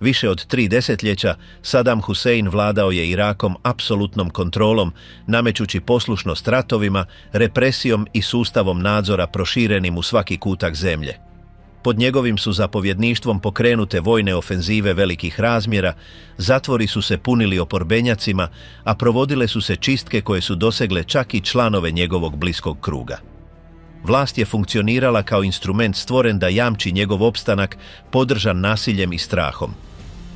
Više od 3 desetljeća Saddam Hussein vladao je Irakom apsolutnom kontrolom, namećući poslušnost ratovima, represijom i sustavom nadzora proširenim u svaki kutak zemlje. Pod njegovim su zapovjedništvom pokrenute vojne ofenzive velikih razmjera, zatvori su se punili oporbenjacima, a provodile su se čistke koje su dosegle čak i članove njegovog bliskog kruga. Vlast je funkcionirala kao instrument stvoren da jamči njegov opstanak, podržan nasiljem i strahom.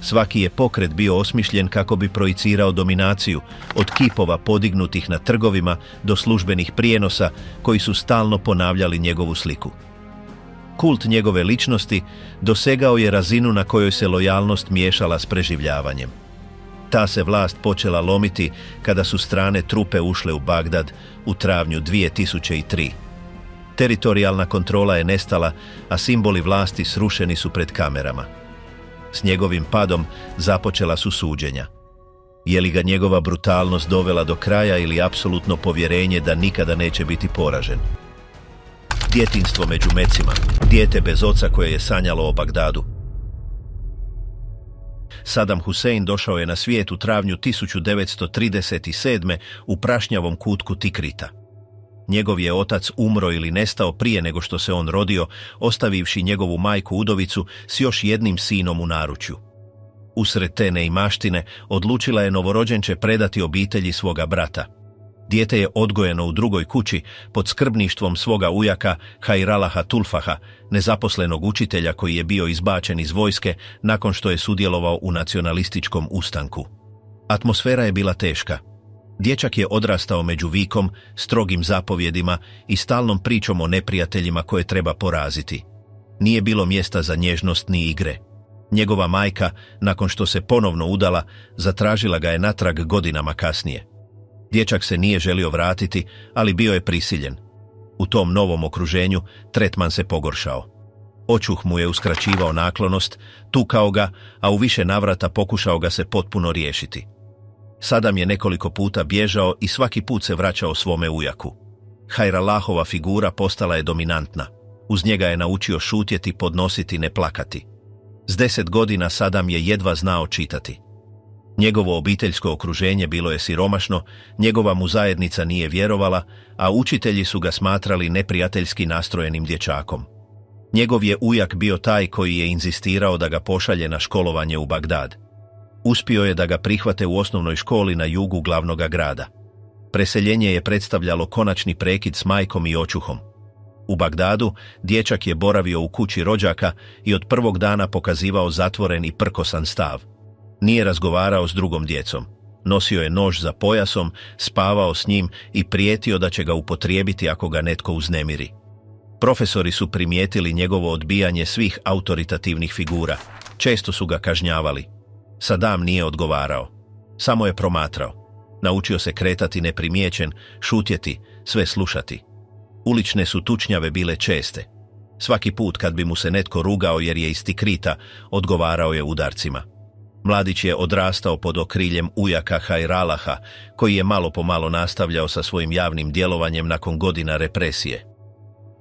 Svaki je pokret bio osmišljen kako bi projicirao dominaciju, od kipova podignutih na trgovima do službenih prijenosa koji su stalno ponavljali njegovu sliku. Kult njegove ličnosti dosegao je razinu na kojoj se lojalnost miješala s preživljavanjem. Ta se vlast počela lomiti kada su strane trupe ušle u Bagdad u travnju 2003. Teritorijalna kontrola je nestala, a simboli vlasti srušeni su pred kamerama. S njegovim padom započela su suđenja. Je li ga njegova brutalnost dovela do kraja ili apsolutno povjerenje da nikada neće biti poražen? Djetinjstvo među mecima, dijete bez oca koje je sanjalo o Bagdadu. Saddam Hussein došao je na svijet u travnju 1937. u prašnjavom kutku Tikrita. Njegov je otac umro ili nestao prije nego što se on rodio, ostavivši njegovu majku udovicu s još jednim sinom u naručju. Usred te neimaštine odlučila je novorođenče predati obitelji svoga brata. Dijete je odgojeno u drugoj kući pod skrbništvom svoga ujaka Hajralaha Tulfaha, nezaposlenog učitelja koji je bio izbačen iz vojske nakon što je sudjelovao u nacionalističkom ustanku. Atmosfera je bila teška. Dječak je odrastao među vikom, strogim zapovjedima i stalnom pričom o neprijateljima koje treba poraziti. Nije bilo mjesta za nježnost ni igre. Njegova majka, nakon što se ponovno udala, zatražila ga je natrag godinama kasnije. Dječak se nije želio vratiti, ali bio je prisiljen. U tom novom okruženju tretman se pogoršao. Očuh mu je uskraćivao naklonost, tukao ga, a u više navrata pokušao ga se potpuno riješiti. Saddam je nekoliko puta bježao i svaki put se vraćao svome ujaku. Hajralahova figura postala je dominantna. Uz njega je naučio šutjeti, podnositi, ne plakati. S 10 godina Saddam je jedva znao čitati. Njegovo obiteljsko okruženje bilo je siromašno, njegova mu zajednica nije vjerovala, a učitelji su ga smatrali neprijateljski nastrojenim dječakom. Njegov je ujak bio taj koji je inzistirao da ga pošalje na školovanje u Bagdad. Uspio je da ga prihvate u osnovnoj školi na jugu glavnoga grada. Preseljenje je predstavljalo konačni prekid s majkom i očuhom. U Bagdadu dječak je boravio u kući rođaka i od prvog dana pokazivao zatvoren i prkosan stav. Nije razgovarao s drugom djecom. Nosio je nož za pojasom, spavao s njim i prijetio da će ga upotrijebiti ako ga netko uznemiri. Profesori su primijetili njegovo odbijanje svih autoritativnih figura. Često su ga kažnjavali. Saddam nije odgovarao. Samo je promatrao. Naučio se kretati neprimijećen, šutjeti, sve slušati. Ulične su tučnjave bile česte. Svaki put kad bi mu se netko rugao jer je iz Tikrita, odgovarao je udarcima. Mladić je odrastao pod okriljem ujaka Hajralaha, koji je malo po malo nastavljao sa svojim javnim djelovanjem nakon godina represije.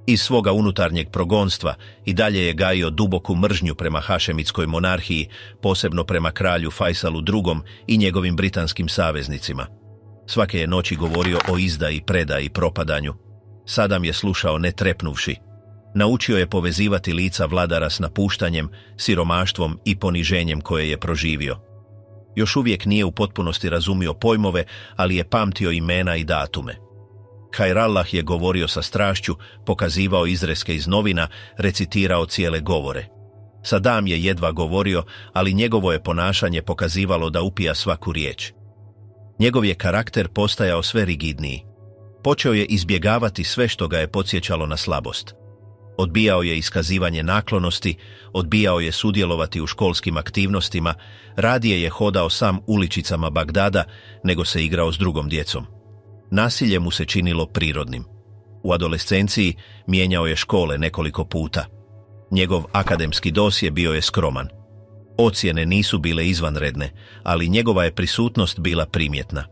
Iz svoga unutarnjeg progonstva i dalje je gajio duboku mržnju prema hašemitskoj monarhiji, posebno prema kralju Fajsalu II i njegovim britanskim saveznicima. Svake je noći govorio o izdaji, predaji i propadanju. Saddam je slušao ne trepnuvši. Naučio je povezivati lica vladara s napuštanjem, siromaštvom i poniženjem koje je proživio. Još uvijek nije u potpunosti razumio pojmove, ali je pamtio imena i datume. Hajrallah je govorio sa strašću, pokazivao izreske iz novina, recitirao cijele govore. Saddam je jedva govorio, ali njegovo je ponašanje pokazivalo da upija svaku riječ. Njegov je karakter postajao sve rigidniji. Počeo je izbjegavati sve što ga je podsjećalo na slabost. Odbijao je iskazivanje naklonosti, odbijao je sudjelovati u školskim aktivnostima, radije je hodao sam uličicama Bagdada nego se igrao s drugom djecom. Nasilje mu se činilo prirodnim. U adolescenciji mijenjao je škole nekoliko puta. Njegov akademski dosje bio je skroman. Ocjene nisu bile izvanredne, ali njegova je prisutnost bila primjetna.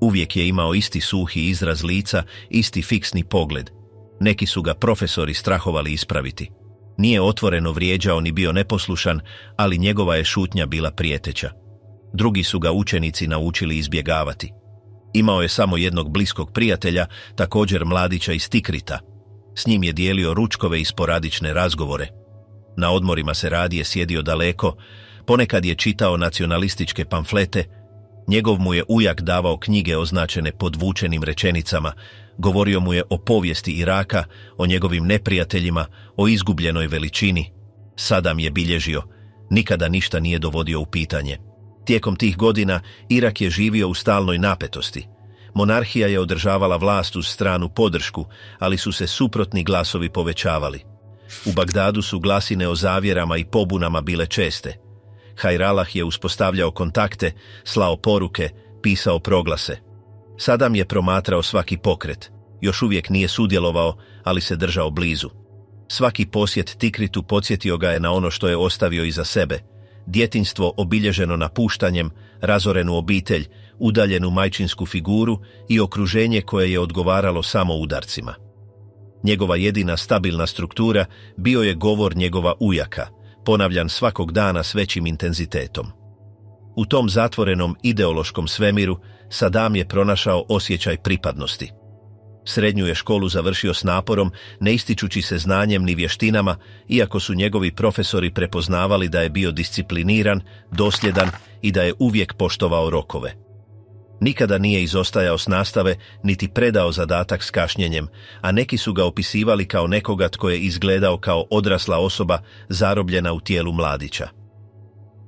Uvijek je imao isti suhi izraz lica, isti fiksni pogled. Neki su ga profesori strahovali ispraviti. Nije otvoreno vrijeđao ni bio neposlušan, ali njegova je šutnja bila prijeteća. Drugi su ga učenici naučili izbjegavati. Imao je samo jednog bliskog prijatelja, također mladića iz Tikrita. S njim je dijelio ručkove i sporadične razgovore. Na odmorima se radije sjedio daleko, ponekad je čitao nacionalističke pamflete, njegov mu je ujak davao knjige označene podvučenim rečenicama, govorio mu je o povijesti Iraka, o njegovim neprijateljima, o izgubljenoj veličini. Sadam je bilježio, nikada ništa nije dovodio u pitanje. Tijekom tih godina Irak je živio u stalnoj napetosti. Monarhija je održavala vlast uz stranu podršku, ali su se suprotni glasovi povećavali. U Bagdadu su glasine o zavjerama i pobunama bile česte. Hajralah je uspostavljao kontakte, slao poruke, pisao proglase. Sadam je promatrao svaki pokret. Još uvijek nije sudjelovao, ali se držao blizu. Svaki posjet Tikritu podsjetio ga je na ono što je ostavio iza sebe. Djetinjstvo obilježeno napuštanjem, razorenu obitelj, udaljenu majčinsku figuru i okruženje koje je odgovaralo samo udarcima. Njegova jedina stabilna struktura bio je govor njegova ujaka, ponavljan svakog dana s većim intenzitetom. U tom zatvorenom ideološkom svemiru Sadam je pronašao osjećaj pripadnosti. Srednju je školu završio s naporom, ne ističući se znanjem ni vještinama, iako su njegovi profesori prepoznavali da je bio discipliniran, dosljedan i da je uvijek poštovao rokove. Nikada nije izostajao s nastave, niti predao zadatak s kašnjenjem, a neki su ga opisivali kao nekoga tko je izgledao kao odrasla osoba zarobljena u tijelu mladića.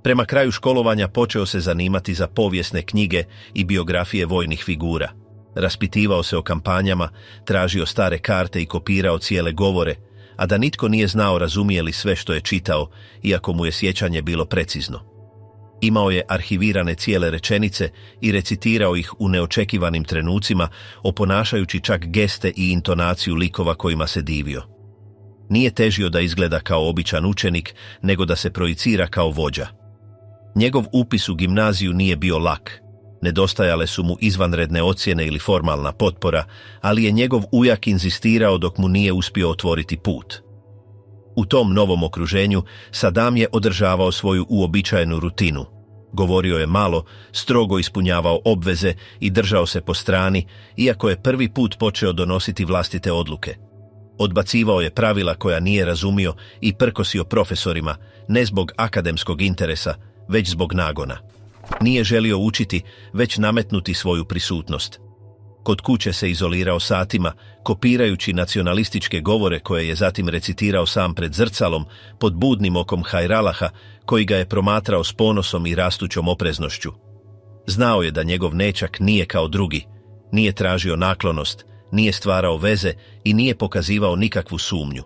Prema kraju školovanja počeo se zanimati za povijesne knjige i biografije vojnih figura. Raspitivao se o kampanjama, tražio stare karte i kopirao cijele govore, a da nitko nije znao razumije li sve što je čitao, iako mu je sjećanje bilo precizno. Imao je arhivirane cijele rečenice i recitirao ih u neočekivanim trenucima, oponašajući čak geste i intonaciju likova kojima se divio. Nije težio da izgleda kao običan učenik, nego da se projicira kao vođa. Njegov upis u gimnaziju nije bio lak. Nedostajale su mu izvanredne ocjene ili formalna potpora, ali je njegov ujak inzistirao dok mu nije uspio otvoriti put. U tom novom okruženju Sadam je održavao svoju uobičajenu rutinu. Govorio je malo, strogo ispunjavao obveze i držao se po strani, iako je prvi put počeo donositi vlastite odluke. Odbacivao je pravila koja nije razumio i prkosio profesorima, ne zbog akademskog interesa, već zbog nagona. Nije želio učiti, već nametnuti svoju prisutnost. Kod kuće se izolirao satima, kopirajući nacionalističke govore koje je zatim recitirao sam pred zrcalom, pod budnim okom Hajralaha, koji ga je promatrao s ponosom i rastućom opreznošću. Znao je da njegov nećak nije kao drugi, nije tražio naklonost, nije stvarao veze i nije pokazivao nikakvu sumnju.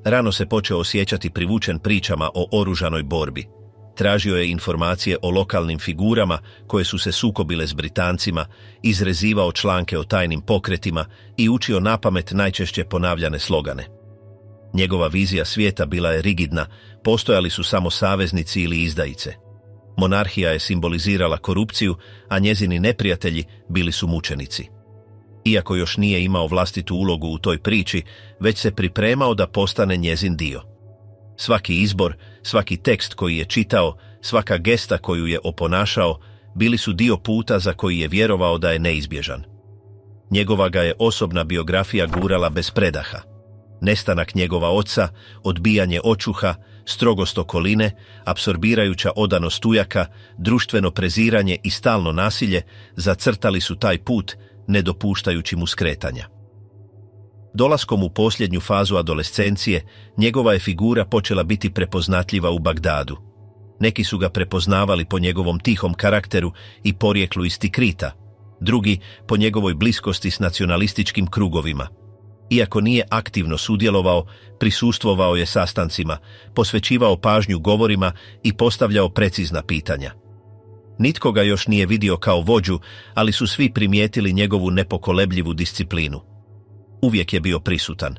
Rano se počeo osjećati privučen pričama o oružanoj borbi. Tražio je informacije o lokalnim figurama koje su se sukobile s Britancima, izrezivao članke o tajnim pokretima i učio napamet najčešće ponavljane slogane. Njegova vizija svijeta bila je rigidna, postojali su samo saveznici ili izdajice. Monarhija je simbolizirala korupciju, a njezini neprijatelji bili su mučenici. Iako još nije imao vlastitu ulogu u toj priči, već se pripremao da postane njezin dio. Svaki izbor, svaki tekst koji je čitao, svaka gesta koju je oponašao, bili su dio puta za koji je vjerovao da je neizbježan. Njegova ga je osobna biografija gurala bez predaha. Nestanak njegova oca, odbijanje očuha, strogost okoline, apsorbirajuća odanost ujaka, društveno preziranje i stalno nasilje zacrtali su taj put, ne dopuštajući mu skretanja. Dolaskom u posljednju fazu adolescencije, njegova je figura počela biti prepoznatljiva u Bagdadu. Neki su ga prepoznavali po njegovom tihom karakteru i porijeklu iz Tikrita, drugi po njegovoj bliskosti s nacionalističkim krugovima. Iako nije aktivno sudjelovao, prisustvovao je sastancima, posvećivao pažnju govorima i postavljao precizna pitanja. Nitko ga još nije vidio kao vođu, ali su svi primijetili njegovu nepokolebljivu disciplinu. Uvijek je bio prisutan.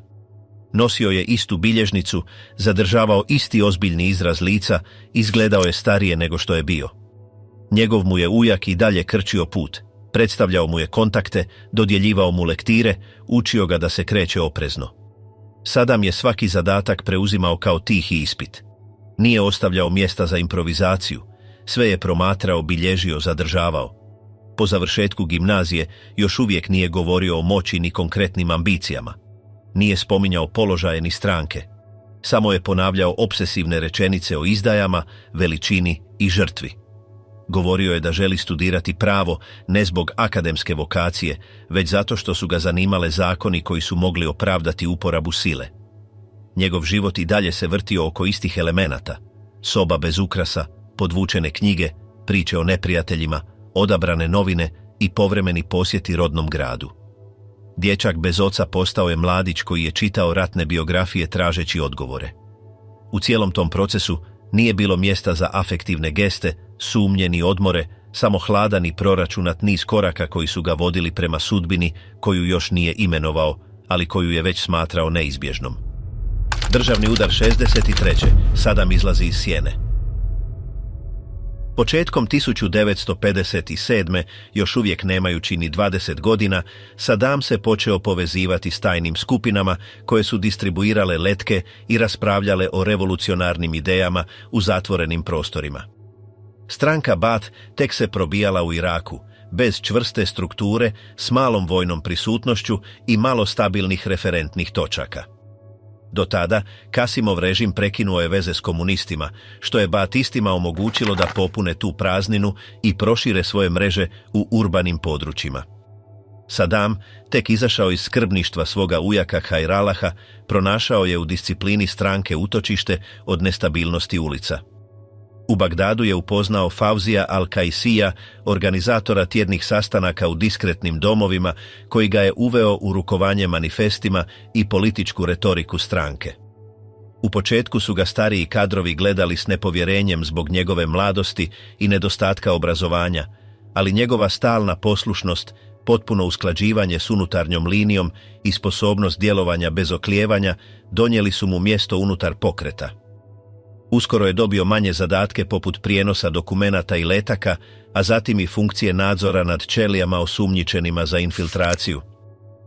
Nosio je istu bilježnicu, zadržavao isti ozbiljni izraz lica, izgledao je starije nego što je bio. Njegov mu je ujak i dalje krčio put, predstavljao mu je kontakte, dodjeljivao mu lektire, učio ga da se kreće oprezno. Sadam je svaki zadatak preuzimao kao tihi ispit. Nije ostavljao mjesta za improvizaciju, sve je promatrao, bilježio, zadržavao. Po završetku gimnazije još uvijek nije govorio o moći ni konkretnim ambicijama. Nije spominjao položaje ni stranke. Samo je ponavljao opsesivne rečenice o izdajama, veličini i žrtvi. Govorio je da želi studirati pravo ne zbog akademske vokacije, već zato što su ga zanimale zakoni koji su mogli opravdati uporabu sile. Njegov život i dalje se vrtio oko istih elemenata: soba bez ukrasa, podvučene knjige, priče o neprijateljima, odabrane novine i povremeni posjeti rodnom gradu. Dječak bez oca postao je mladić koji je čitao ratne biografije tražeći odgovore. U cijelom tom procesu nije bilo mjesta za afektivne geste, sumnje ni odmore, samo hladan i proračunat niz koraka koji su ga vodili prema sudbini koju još nije imenovao, ali koju je već smatrao neizbježnom. Državni udar 63. Sadam izlazi iz sjene. Početkom 1957. još uvijek nemajući ni 20 godina, Sadam se počeo povezivati s tajnim skupinama koje su distribuirale letke i raspravljale o revolucionarnim idejama u zatvorenim prostorima. Stranka Baath tek se probijala u Iraku, bez čvrste strukture, s malom vojnom prisutnošću i malo stabilnih referentnih točaka. Do tada, Kasimov režim prekinuo je veze s komunistima, što je Baatistima omogućilo da popune tu prazninu i prošire svoje mreže u urbanim područjima. Sadam, tek izašao iz skrbništva svoga ujaka Hajralaha, pronašao je u disciplini stranke utočište od nestabilnosti ulica. U Bagdadu je upoznao Fauzija al-Kaisija, organizatora tjednih sastanaka u diskretnim domovima, koji ga je uveo u rukovanje manifestima i političku retoriku stranke. U početku su ga stariji kadrovi gledali s nepovjerenjem zbog njegove mladosti i nedostatka obrazovanja, ali njegova stalna poslušnost, potpuno usklađivanje s unutarnjom linijom i sposobnost djelovanja bez oklijevanja donijeli su mu mjesto unutar pokreta. Uskoro je dobio manje zadatke poput prijenosa dokumenata i letaka, a zatim i funkcije nadzora nad ćelijama osumnjičenima za infiltraciju.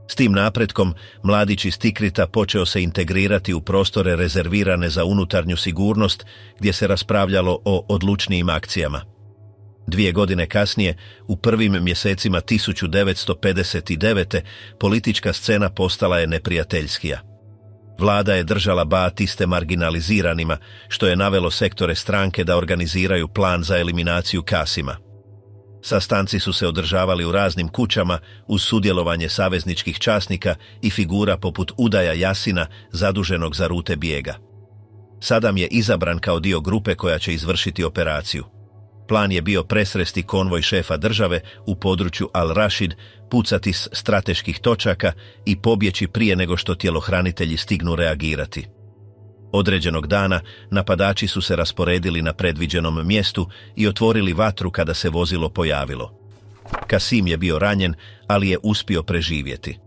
S tim napretkom, mladić iz Tikrita počeo se integrirati u prostore rezervirane za unutarnju sigurnost, gdje se raspravljalo o odlučnijim akcijama. 2 godine kasnije, u prvim mjesecima 1959. politička scena postala je neprijateljskija. Vlada je držala Baatiste marginaliziranima, što je navelo sektore stranke da organiziraju plan za eliminaciju Kasima. Sastanci su se održavali u raznim kućama uz sudjelovanje savezničkih časnika i figura poput Udaja Jasina, zaduženog za rute bijega. Sadam je izabran kao dio grupe koja će izvršiti operaciju. Plan je bio presresti konvoj šefa države u području Al-Rashid, pucati s strateških točaka i pobjeći prije nego što tjelohranitelji stignu reagirati. Određenog dana napadači su se rasporedili na predviđenom mjestu i otvorili vatru kada se vozilo pojavilo. Kasim je bio ranjen, ali je uspio preživjeti.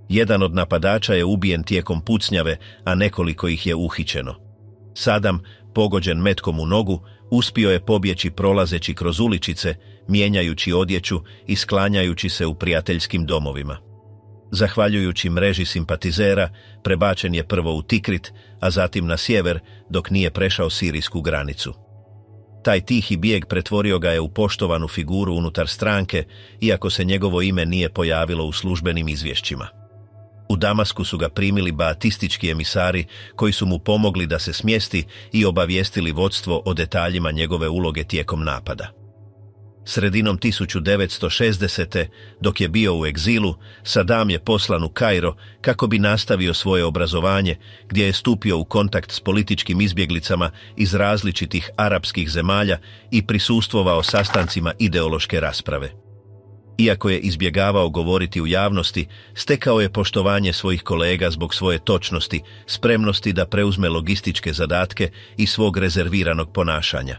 Jedan od napadača je ubijen tijekom pucnjave, a nekoliko ih je uhićeno. Sadam, pogođen metkom u nogu, uspio je pobjeći prolazeći kroz uličice, mijenjajući odjeću i sklanjajući se u prijateljskim domovima. Zahvaljujući mreži simpatizera, prebačen je prvo u Tikrit, a zatim na sjever, dok nije prešao sirijsku granicu. Taj tihi bijeg pretvorio ga je u poštovanu figuru unutar stranke, iako se njegovo ime nije pojavilo u službenim izvješćima. U Damasku su ga primili baatistički emisari koji su mu pomogli da se smjesti i obavijestili vodstvo o detaljima njegove uloge tijekom napada. Sredinom 1960. dok je bio u egzilu, Sadam je poslan u Kairo kako bi nastavio svoje obrazovanje, gdje je stupio u kontakt s političkim izbjeglicama iz različitih arapskih zemalja i prisustvovao sastancima ideološke rasprave. Iako je izbjegavao govoriti u javnosti, stekao je poštovanje svojih kolega zbog svoje točnosti, spremnosti da preuzme logističke zadatke i svog rezerviranog ponašanja.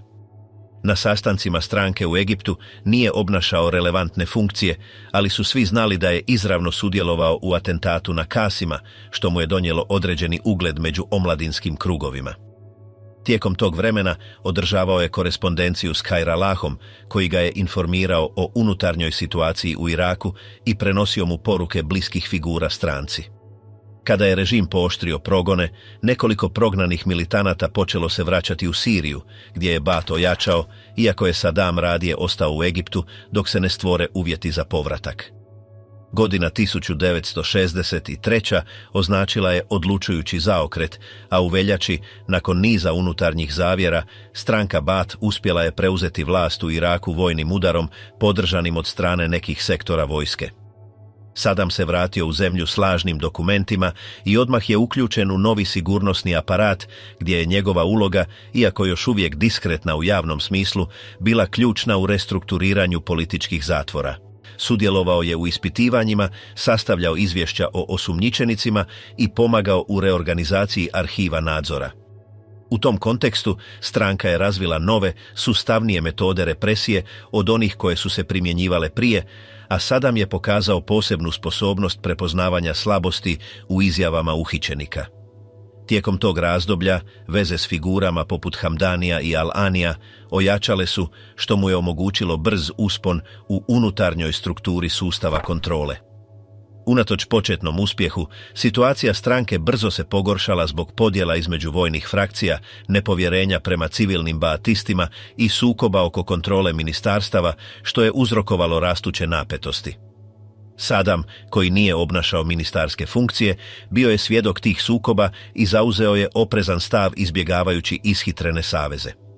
Na sastancima stranke u Egiptu nije obnašao relevantne funkcije, ali su svi znali da je izravno sudjelovao u atentatu na Kasima, što mu je donijelo određeni ugled među omladinskim krugovima. Tijekom tog vremena održavao je korespondenciju s Hajralahom, koji ga je informirao o unutarnjoj situaciji u Iraku i prenosio mu poruke bliskih figura stranci. Kada je režim pooštrio progone, nekoliko prognanih militanata počelo se vraćati u Siriju, gdje je Baath ojačao, iako je Sadam radije ostao u Egiptu dok se ne stvore uvjeti za povratak. Godina 1963. označila je odlučujući zaokret, a u veljači, nakon niza unutarnjih zavjera, stranka Baath uspjela je preuzeti vlast u Iraku vojnim udarom, podržanim od strane nekih sektora vojske. Sadam se vratio u zemlju s lažnim dokumentima i odmah je uključen u novi sigurnosni aparat, gdje je njegova uloga, iako još uvijek diskretna u javnom smislu, bila ključna u restrukturiranju političkih zatvora. Sudjelovao je u ispitivanjima, sastavljao izvješća o osumnjičenicima i pomagao u reorganizaciji arhiva nadzora. U tom kontekstu stranka je razvila nove, sustavnije metode represije od onih koje su se primjenjivale prije, a Sadam je pokazao posebnu sposobnost prepoznavanja slabosti u izjavama uhićenika. Tijekom tog razdoblja veze s figurama poput Hamdanija i Al-Anija ojačale su, što mu je omogućilo brz uspon u unutarnjoj strukturi sustava kontrole. Unatoč početnom uspjehu, situacija stranke brzo se pogoršala zbog podjela između vojnih frakcija, nepovjerenja prema civilnim baatistima i sukoba oko kontrole ministarstava, što je uzrokovalo rastuće napetosti. Sadam, koji nije obnašao ministarske funkcije, bio je svjedok tih sukoba i zauzeo je oprezan stav izbjegavajući ishitrene saveze.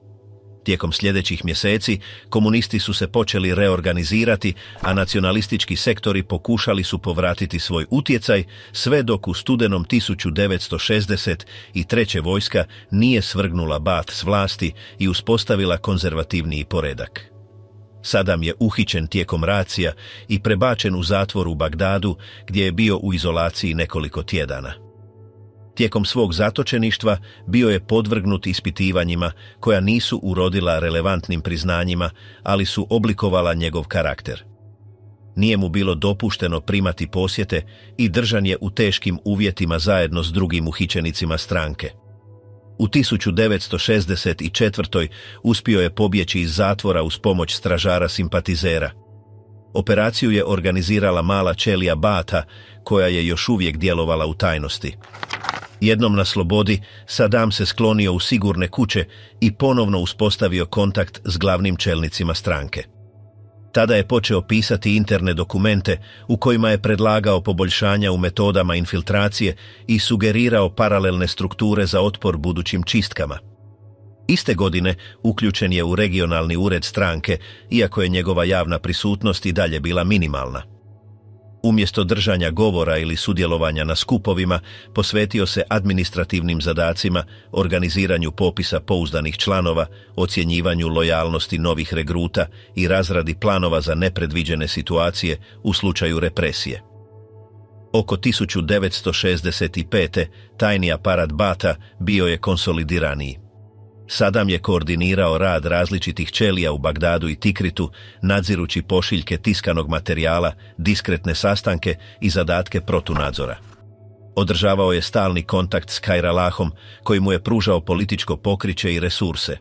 Tijekom sljedećih mjeseci komunisti su se počeli reorganizirati, a nacionalistički sektori pokušali su povratiti svoj utjecaj, sve dok u studenom 1963. vojska nije svrgnula Baath s vlasti i uspostavila konzervativniji poredak. Sadam je uhićen tijekom racija i prebačen u zatvor u Bagdadu, gdje je bio u izolaciji nekoliko tjedana. Tijekom svog zatočeništva bio je podvrgnut ispitivanjima koja nisu urodila relevantnim priznanjima, ali su oblikovala njegov karakter. Nije mu bilo dopušteno primati posjete i držan je u teškim uvjetima zajedno s drugim uhićenicima stranke. U 1964. uspio je pobjeći iz zatvora uz pomoć stražara simpatizera. Operaciju je organizirala mala ćelija Baatha, koja je još uvijek djelovala u tajnosti. Jednom na slobodi, Sadam se sklonio u sigurne kuće i ponovno uspostavio kontakt s glavnim čelnicima stranke. Tada je počeo pisati interne dokumente u kojima je predlagao poboljšanja u metodama infiltracije i sugerirao paralelne strukture za otpor budućim čistkama. Iste godine uključen je u regionalni ured stranke, iako je njegova javna prisutnost i dalje bila minimalna. Umjesto držanja govora ili sudjelovanja na skupovima, posvetio se administrativnim zadacima, organiziranju popisa pouzdanih članova, ocjenjivanju lojalnosti novih regruta i razradi planova za nepredviđene situacije u slučaju represije. Oko 1965. tajni aparat Baatha bio je konsolidiraniji. Sadam je koordinirao rad različitih ćelija u Bagdadu i Tikritu, nadzirući pošiljke tiskanog materijala, diskretne sastanke i zadatke protunadzora. Održavao je stalni kontakt s Kajralahom, koji mu je pružao političko pokriće i resurse.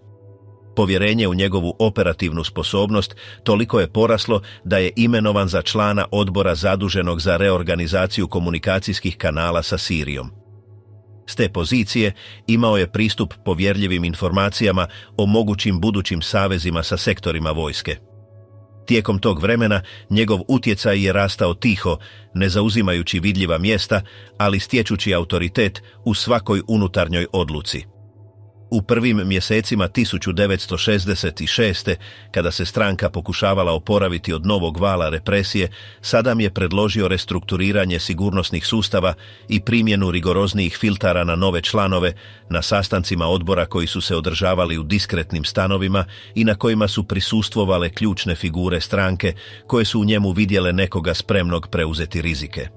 Povjerenje u njegovu operativnu sposobnost toliko je poraslo da je imenovan za člana odbora zaduženog za reorganizaciju komunikacijskih kanala sa Sirijom. S te pozicije imao je pristup povjerljivim informacijama o mogućim budućim savezima sa sektorima vojske. Tijekom tog vremena njegov utjecaj je rastao tiho, ne zauzimajući vidljiva mjesta, ali stječući autoritet u svakoj unutarnjoj odluci. U prvim mjesecima 1966. kada se stranka pokušavala oporaviti od novog vala represije, Sadam je predložio restrukturiranje sigurnosnih sustava i primjenu rigoroznijih filtara na nove članove na sastancima odbora koji su se održavali u diskretnim stanovima i na kojima su prisustvovale ključne figure stranke koje su u njemu vidjele nekoga spremnog preuzeti rizike.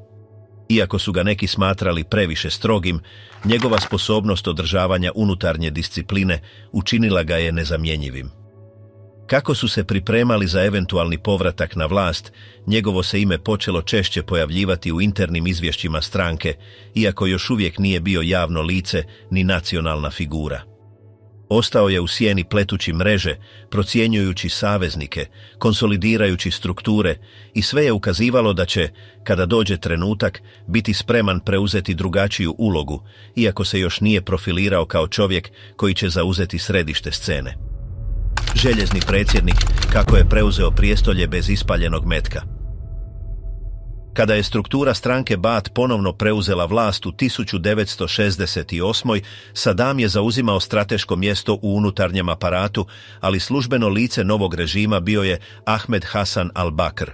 Iako su ga neki smatrali previše strogim, njegova sposobnost održavanja unutarnje discipline učinila ga je nezamjenjivim. Kako su se pripremali za eventualni povratak na vlast, njegovo se ime počelo češće pojavljivati u internim izvješćima stranke, iako još uvijek nije bio javno lice ni nacionalna figura. Ostao je u sjeni pletući mreže, procjenjujući saveznike, konsolidirajući strukture i sve je ukazivalo da će, kada dođe trenutak, biti spreman preuzeti drugačiju ulogu, iako se još nije profilirao kao čovjek koji će zauzeti središte scene. Željezni predsjednik, kako je preuzeo prijestolje bez ispaljenog metka. Kada je struktura stranke Baath ponovno preuzela vlast u 1968. Saddam je zauzimao strateško mjesto u unutarnjem aparatu, ali službeno lice novog režima bio je Ahmed Hasan al-Bakr.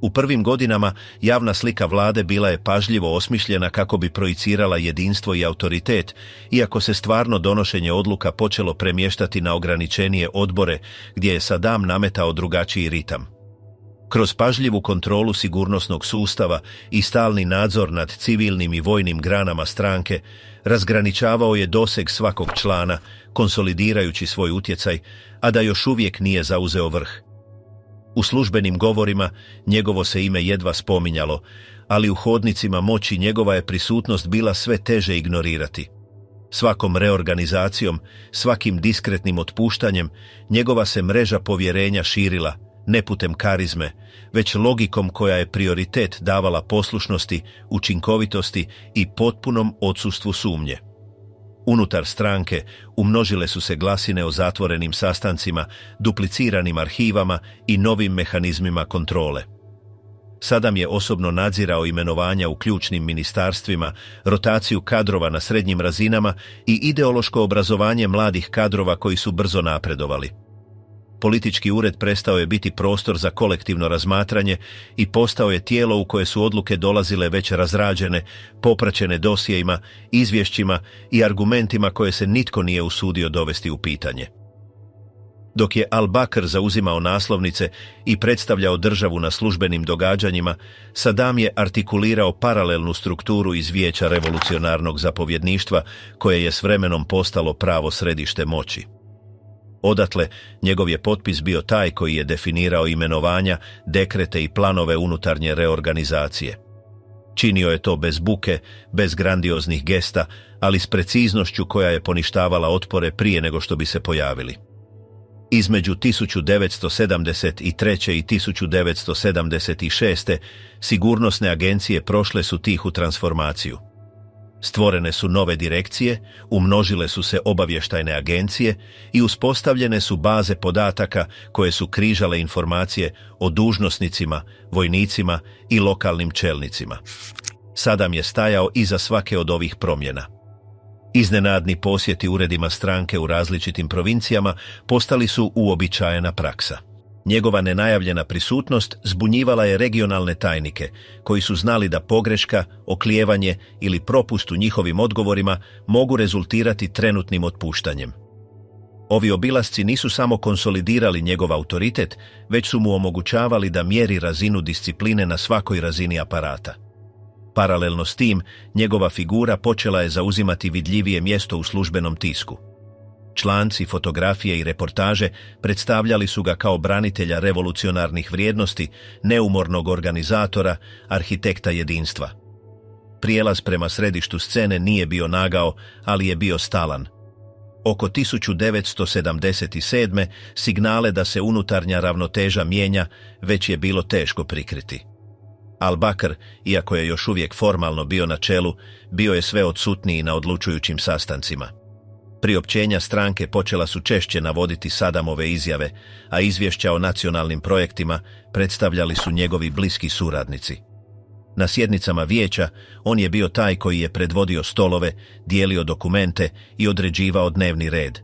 U prvim godinama javna slika vlade bila je pažljivo osmišljena kako bi projicirala jedinstvo i autoritet, iako se stvarno donošenje odluka počelo premještati na ograničenije odbore gdje je Saddam nametao drugačiji ritam. Kroz pažljivu kontrolu sigurnosnog sustava i stalni nadzor nad civilnim i vojnim granama stranke, razgraničavao je doseg svakog člana, konsolidirajući svoj utjecaj, a da još uvijek nije zauzeo vrh. U službenim govorima njegovo se ime jedva spominjalo, ali u hodnicima moći njegova je prisutnost bila sve teže ignorirati. Svakom reorganizacijom, svakim diskretnim otpuštanjem, njegova se mreža povjerenja širila, ne putem karizme, već logikom koja je prioritet davala poslušnosti, učinkovitosti i potpunom odsustvu sumnje. Unutar stranke umnožile su se glasine o zatvorenim sastancima, dupliciranim arhivama i novim mehanizmima kontrole. Saddam je osobno nadzirao imenovanja u ključnim ministarstvima, rotaciju kadrova na srednjim razinama i ideološko obrazovanje mladih kadrova koji su brzo napredovali. Politički ured prestao je biti prostor za kolektivno razmatranje i postao je tijelo u koje su odluke dolazile već razrađene, popraćene dosjejima, izvješćima i argumentima koje se nitko nije usudio dovesti u pitanje. Dok je al-Bakr zauzimao naslovnice i predstavljao državu na službenim događanjima, Saddam je artikulirao paralelnu strukturu iz Vijeća revolucionarnog zapovjedništva koje je s vremenom postalo pravo središte moći. Odatle, njegov je potpis bio taj koji je definirao imenovanja, dekrete i planove unutarnje reorganizacije. Činio je to bez buke, bez grandioznih gesta, ali s preciznošću koja je poništavala otpore prije nego što bi se pojavili. Između 1973. i 1976. sigurnosne agencije prošle su tihu transformaciju. Stvorene su nove direkcije, umnožile su se obavještajne agencije i uspostavljene su baze podataka koje su križale informacije o dužnosnicima, vojnicima i lokalnim čelnicima. Saddam je stajao iza svake od ovih promjena. Iznenadni posjeti uredima stranke u različitim provincijama postali su uobičajena praksa. Njegova nenajavljena prisutnost zbunjivala je regionalne tajnike, koji su znali da pogreška, oklijevanje ili propust u njihovim odgovorima mogu rezultirati trenutnim otpuštanjem. Ovi obilasci nisu samo konsolidirali njegov autoritet, već su mu omogućavali da mjeri razinu discipline na svakoj razini aparata. Paralelno s tim, njegova figura počela je zauzimati vidljivije mjesto u službenom tisku. Članci, fotografije i reportaže predstavljali su ga kao branitelja revolucionarnih vrijednosti, neumornog organizatora, arhitekta jedinstva. Prijelaz prema središtu scene nije bio nagao, ali je bio stalan. Oko 1977. signale da se unutarnja ravnoteža mijenja već je bilo teško prikriti. Al-Bakr, iako je još uvijek formalno bio na čelu, bio je sve odsutniji na odlučujućim sastancima. Priopćenja stranke počela su češće navoditi Saddamove izjave, a izvješća o nacionalnim projektima predstavljali su njegovi bliski suradnici. Na sjednicama vijeća on je bio taj koji je predvodio stolove, dijelio dokumente i određivao dnevni red.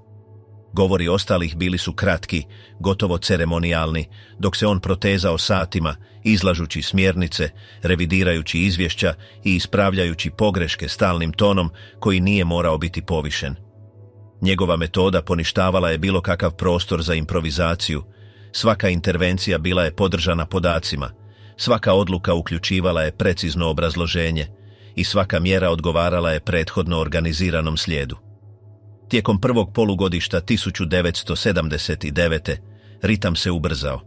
Govori ostalih bili su kratki, gotovo ceremonijalni, dok se on protezao satima, izlažući smjernice, revidirajući izvješća i ispravljajući pogreške stalnim tonom koji nije morao biti povišen. Njegova metoda poništavala je bilo kakav prostor za improvizaciju, svaka intervencija bila je podržana podacima, svaka odluka uključivala je precizno obrazloženje i svaka mjera odgovarala je prethodno organiziranom slijedu. Tijekom prvog polugodišta 1979. ritam se ubrzao.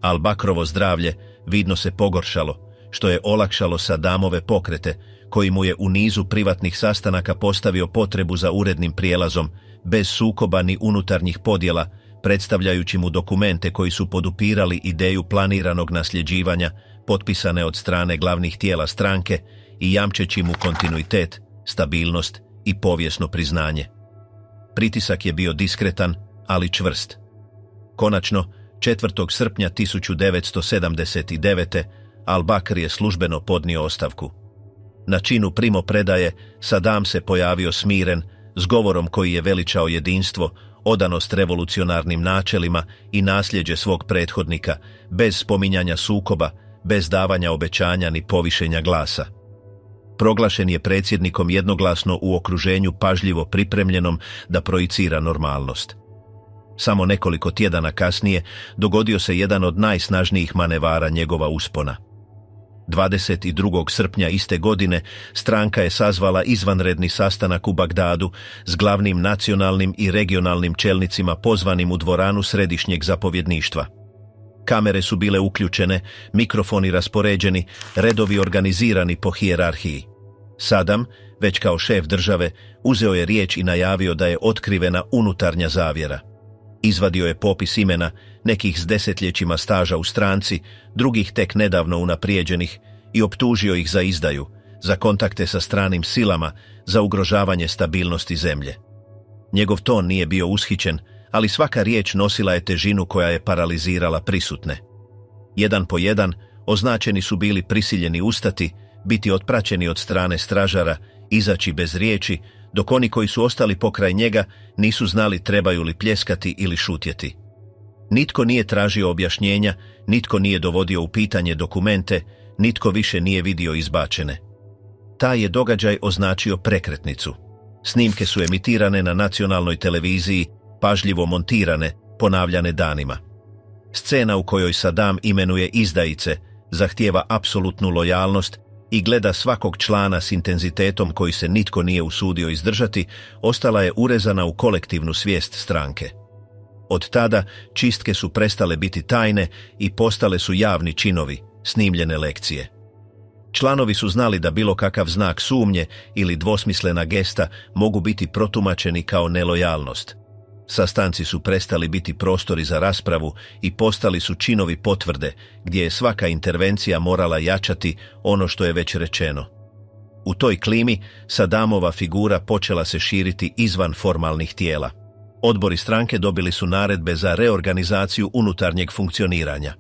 Al-Bakrovo zdravlje vidno se pogoršalo, što je olakšalo Saddamove pokrete, koji mu je u nizu privatnih sastanaka postavio potrebu za urednim prijelazom, bez sukoba ni unutarnjih podjela, predstavljajući mu dokumente koji su podupirali ideju planiranog nasljeđivanja, potpisane od strane glavnih tijela stranke i jamčeći mu kontinuitet, stabilnost i povijesno priznanje. Pritisak je bio diskretan, ali čvrst. Konačno, 4. srpnja 1979. al-Bakr je službeno podnio ostavku. Na činu primopredaje Sadam se pojavio smiren, s govorom koji je veličao jedinstvo, odanost revolucionarnim načelima i nasljeđe svog prethodnika, bez spominjanja sukoba, bez davanja obećanja ni povišenja glasa. Proglašen je predsjednikom jednoglasno u okruženju pažljivo pripremljenom da projicira normalnost. Samo nekoliko tjedana kasnije dogodio se jedan od najsnažnijih manevara njegova uspona. 22. srpnja iste godine stranka je sazvala izvanredni sastanak u Bagdadu s glavnim nacionalnim i regionalnim čelnicima pozvanim u dvoranu središnjeg zapovjedništva. Kamere su bile uključene, mikrofoni raspoređeni, redovi organizirani po hijerarhiji. Sadam, već kao šef države, uzeo je riječ i najavio da je otkrivena unutarnja zavjera. Izvadio je popis imena, nekih s desetljećima staža u stranci, drugih tek nedavno unaprijeđenih, i optužio ih za izdaju, za kontakte sa stranim silama, za ugrožavanje stabilnosti zemlje. Njegov ton nije bio ushićen, ali svaka riječ nosila je težinu koja je paralizirala prisutne. Jedan po jedan, označeni su bili prisiljeni ustati, biti otpraćeni od strane stražara, izaći bez riječi, dok oni koji su ostali pokraj njega nisu znali trebaju li pljeskati ili šutjeti. Nitko nije tražio objašnjenja, nitko nije dovodio u pitanje dokumente, nitko više nije vidio izbačene. Taj je događaj označio prekretnicu. Snimke su emitirane na nacionalnoj televiziji, pažljivo montirane, ponavljane danima. Scena u kojoj Sadam imenuje izdajice, zahtijeva apsolutnu lojalnost i gleda svakog člana s intenzitetom koji se nitko nije usudio izdržati, ostala je urezana u kolektivnu svijest stranke. Od tada čistke su prestale biti tajne i postale su javni činovi, snimljene lekcije. Članovi su znali da bilo kakav znak sumnje ili dvosmislena gesta mogu biti protumačeni kao nelojalnost. Sastanci su prestali biti prostori za raspravu i postali su činovi potvrde, gdje je svaka intervencija morala jačati ono što je već rečeno. U toj klimi Sadamova figura počela se širiti izvan formalnih tijela. Odbori stranke dobili su naredbe za reorganizaciju unutarnjeg funkcioniranja.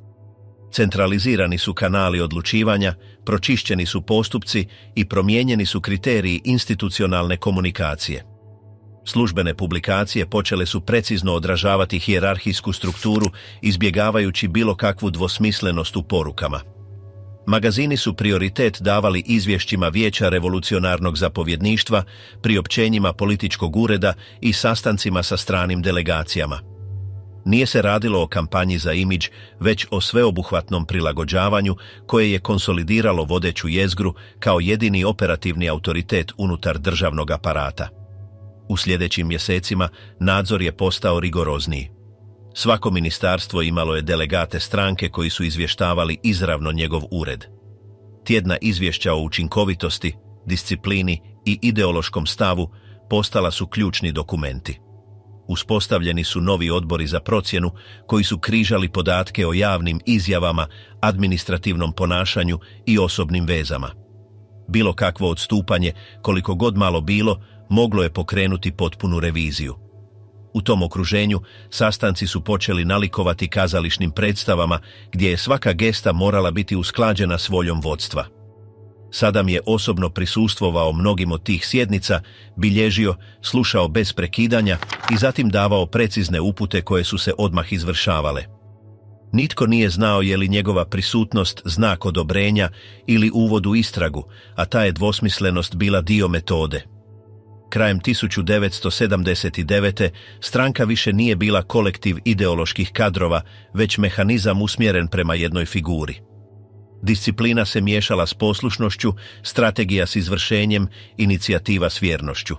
Centralizirani su kanali odlučivanja, pročišćeni su postupci i promijenjeni su kriteriji institucionalne komunikacije. Službene publikacije počele su precizno odražavati hijerarhijsku strukturu, izbjegavajući bilo kakvu dvosmislenost u porukama. Magazini su prioritet davali izvješćima Vijeća revolucionarnog zapovjedništva, priopćenjima političkog ureda i sastancima sa stranim delegacijama. Nije se radilo o kampanji za imidž, već o sveobuhvatnom prilagođavanju koje je konsolidiralo vodeću jezgru kao jedini operativni autoritet unutar državnog aparata. U sljedećim mjesecima nadzor je postao rigorozniji. Svako ministarstvo imalo je delegate stranke koji su izvještavali izravno njegov ured. Tjedna izvješća o učinkovitosti, disciplini i ideološkom stavu postala su ključni dokumenti. Uspostavljeni su novi odbori za procjenu koji su križali podatke o javnim izjavama, administrativnom ponašanju i osobnim vezama. Bilo kakvo odstupanje, koliko god malo bilo, moglo je pokrenuti potpunu reviziju. U tom okruženju sastanci su počeli nalikovati kazališnim predstavama gdje je svaka gesta morala biti usklađena s voljom vodstva. Sadam je osobno prisustvovao mnogim od tih sjednica, bilježio, slušao bez prekidanja i zatim davao precizne upute koje su se odmah izvršavale. Nitko nije znao je li njegova prisutnost znak odobrenja ili uvod u istragu, a ta je dvosmislenost bila dio metode. Krajem 1979. stranka više nije bila kolektiv ideoloških kadrova, već mehanizam usmjeren prema jednoj figuri. Disciplina se miješala s poslušnošću, strategija s izvršenjem, inicijativa s vjernošću.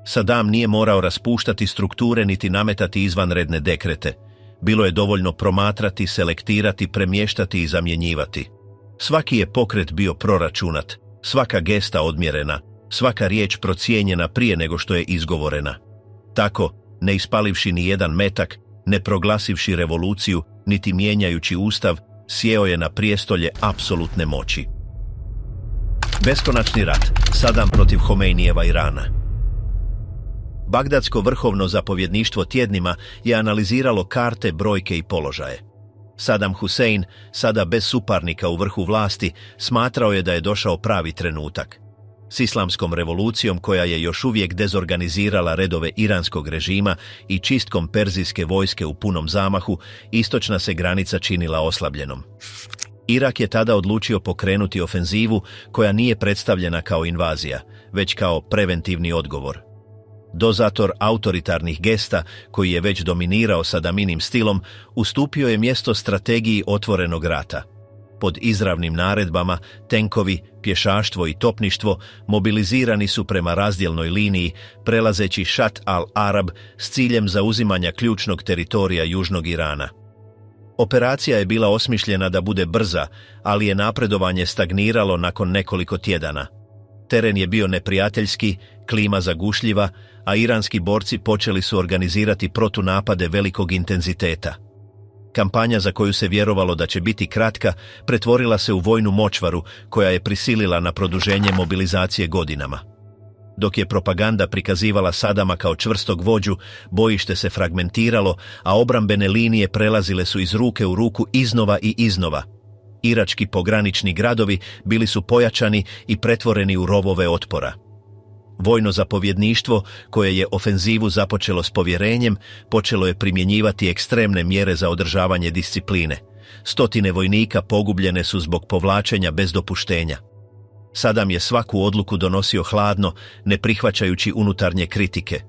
Sadam nije morao raspuštati strukture niti nametati izvanredne dekrete. Bilo je dovoljno promatrati, selektirati, premještati i zamjenjivati. Svaki je pokret bio proračunat, svaka gesta odmjerena, svaka riječ procijenjena prije nego što je izgovorena. Tako, ne ispalivši ni jedan metak, ne proglasivši revoluciju, niti mijenjajući ustav, sjeo je na prijestolje apsolutne moći. Beskonačni rat, Sadam protiv Homeinijeva Irana. Bagdadsko vrhovno zapovjedništvo tjednima je analiziralo karte, brojke i položaje. Sadam Husein, sada bez suparnika u vrhu vlasti, smatrao je da je došao pravi trenutak. S islamskom revolucijom koja je još uvijek dezorganizirala redove iranskog režima i čistkom perzijske vojske u punom zamahu, istočna se granica činila oslabljenom. Irak je tada odlučio pokrenuti ofenzivu koja nije predstavljena kao invazija, već kao preventivni odgovor. Dozator autoritarnih gesta, koji je već dominirao Sadaminim stilom, ustupio je mjesto strategiji otvorenog rata. Pod izravnim naredbama, tenkovi, pješaštvo i topništvo mobilizirani su prema razdjelnoj liniji, prelazeći Šat al-Arab s ciljem zauzimanja ključnog teritorija južnog Irana. Operacija je bila osmišljena da bude brza, ali je napredovanje stagniralo nakon nekoliko tjedana. Teren je bio neprijateljski, klima zagušljiva, a iranski borci počeli su organizirati protunapade velikog intenziteta. Kampanja za koju se vjerovalo da će biti kratka, pretvorila se u vojnu močvaru koja je prisilila na produženje mobilizacije godinama. Dok je propaganda prikazivala Sadama kao čvrstog vođu, bojište se fragmentiralo, a obrambene linije prelazile su iz ruke u ruku iznova i iznova. Irački pogranični gradovi bili su pojačani i pretvoreni u rovove otpora. Vojno zapovjedništvo, koje je ofenzivu započelo s povjerenjem, počelo je primjenjivati ekstremne mjere za održavanje discipline. Stotine vojnika pogubljene su zbog povlačenja bez dopuštenja. Sadam je svaku odluku donosio hladno, ne prihvaćajući unutarnje kritike.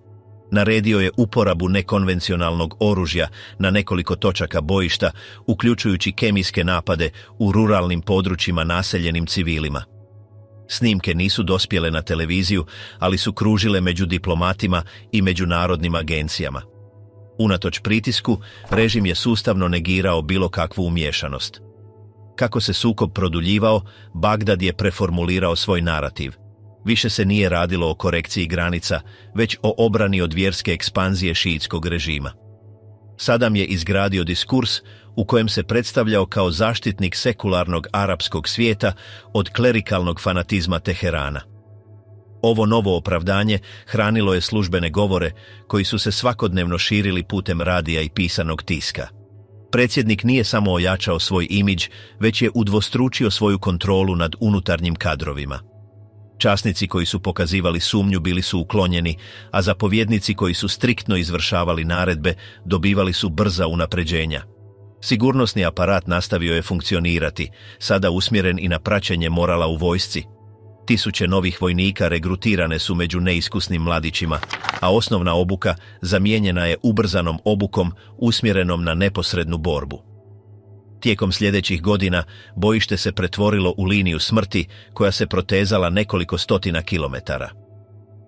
Naredio je uporabu nekonvencionalnog oružja na nekoliko točaka bojišta, uključujući kemijske napade u ruralnim područjima naseljenim civilima. Snimke nisu dospjele na televiziju, ali su kružile među diplomatima i međunarodnim agencijama. Unatoč pritisku, režim je sustavno negirao bilo kakvu umiješanost. Kako se sukob produljivao, Bagdad je preformulirao svoj narativ. Više se nije radilo o korekciji granica, već o obrani od vjerske ekspanzije šiitskog režima. Sadam je izgradio diskurs u kojem se predstavljao kao zaštitnik sekularnog arapskog svijeta od klerikalnog fanatizma Teherana. Ovo novo opravdanje hranilo je službene govore koji su se svakodnevno širili putem radija i pisanog tiska. Predsjednik nije samo ojačao svoj imidž, već je udvostručio svoju kontrolu nad unutarnjim kadrovima. Časnici koji su pokazivali sumnju bili su uklonjeni, a zapovjednici koji su striktno izvršavali naredbe dobivali su brza unapređenja. Sigurnosni aparat nastavio je funkcionirati, sada usmjeren i na praćenje morala u vojsci. Tisuće novih vojnika regrutirane su među neiskusnim mladićima, a osnovna obuka zamijenjena je ubrzanom obukom usmjerenom na neposrednu borbu. Tijekom sljedećih godina bojište se pretvorilo u liniju smrti koja se protezala nekoliko stotina kilometara.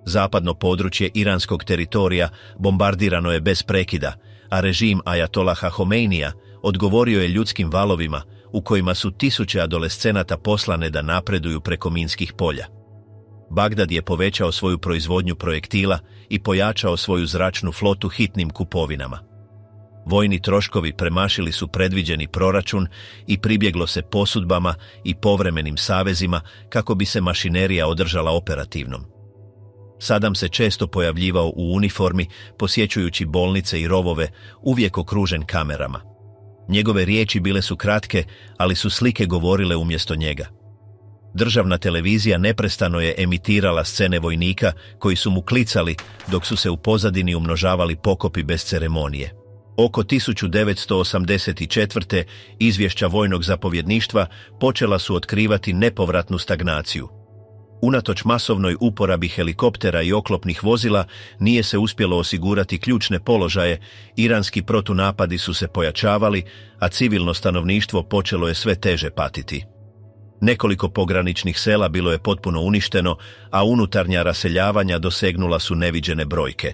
Zapadno područje iranskog teritorija bombardirano je bez prekida, a režim Ajatolaha Homeinija odgovorio je ljudskim valovima u kojima su tisuće adolescenata poslane da napreduju preko minskih polja. Bagdad je povećao svoju proizvodnju projektila i pojačao svoju zračnu flotu hitnim kupovinama. Vojni troškovi premašili su predviđeni proračun i pribjeglo se posudbama i povremenim savezima kako bi se mašinerija održala operativnom. Sadam se često pojavljivao u uniformi, posjećujući bolnice i rovove, uvijek okružen kamerama. Njegove riječi bile su kratke, ali su slike govorile umjesto njega. Državna televizija neprestano je emitirala scene vojnika koji su mu klicali dok su se u pozadini umnožavali pokopi bez ceremonije. Oko 1984. izvješća vojnog zapovjedništva počela su otkrivati nepovratnu stagnaciju. Unatoč masovnoj uporabi helikoptera i oklopnih vozila nije se uspjelo osigurati ključne položaje, iranski protunapadi su se pojačavali, a civilno stanovništvo počelo je sve teže patiti. Nekoliko pograničnih sela bilo je potpuno uništeno, a unutarnja raseljavanja dosegnula su neviđene brojke.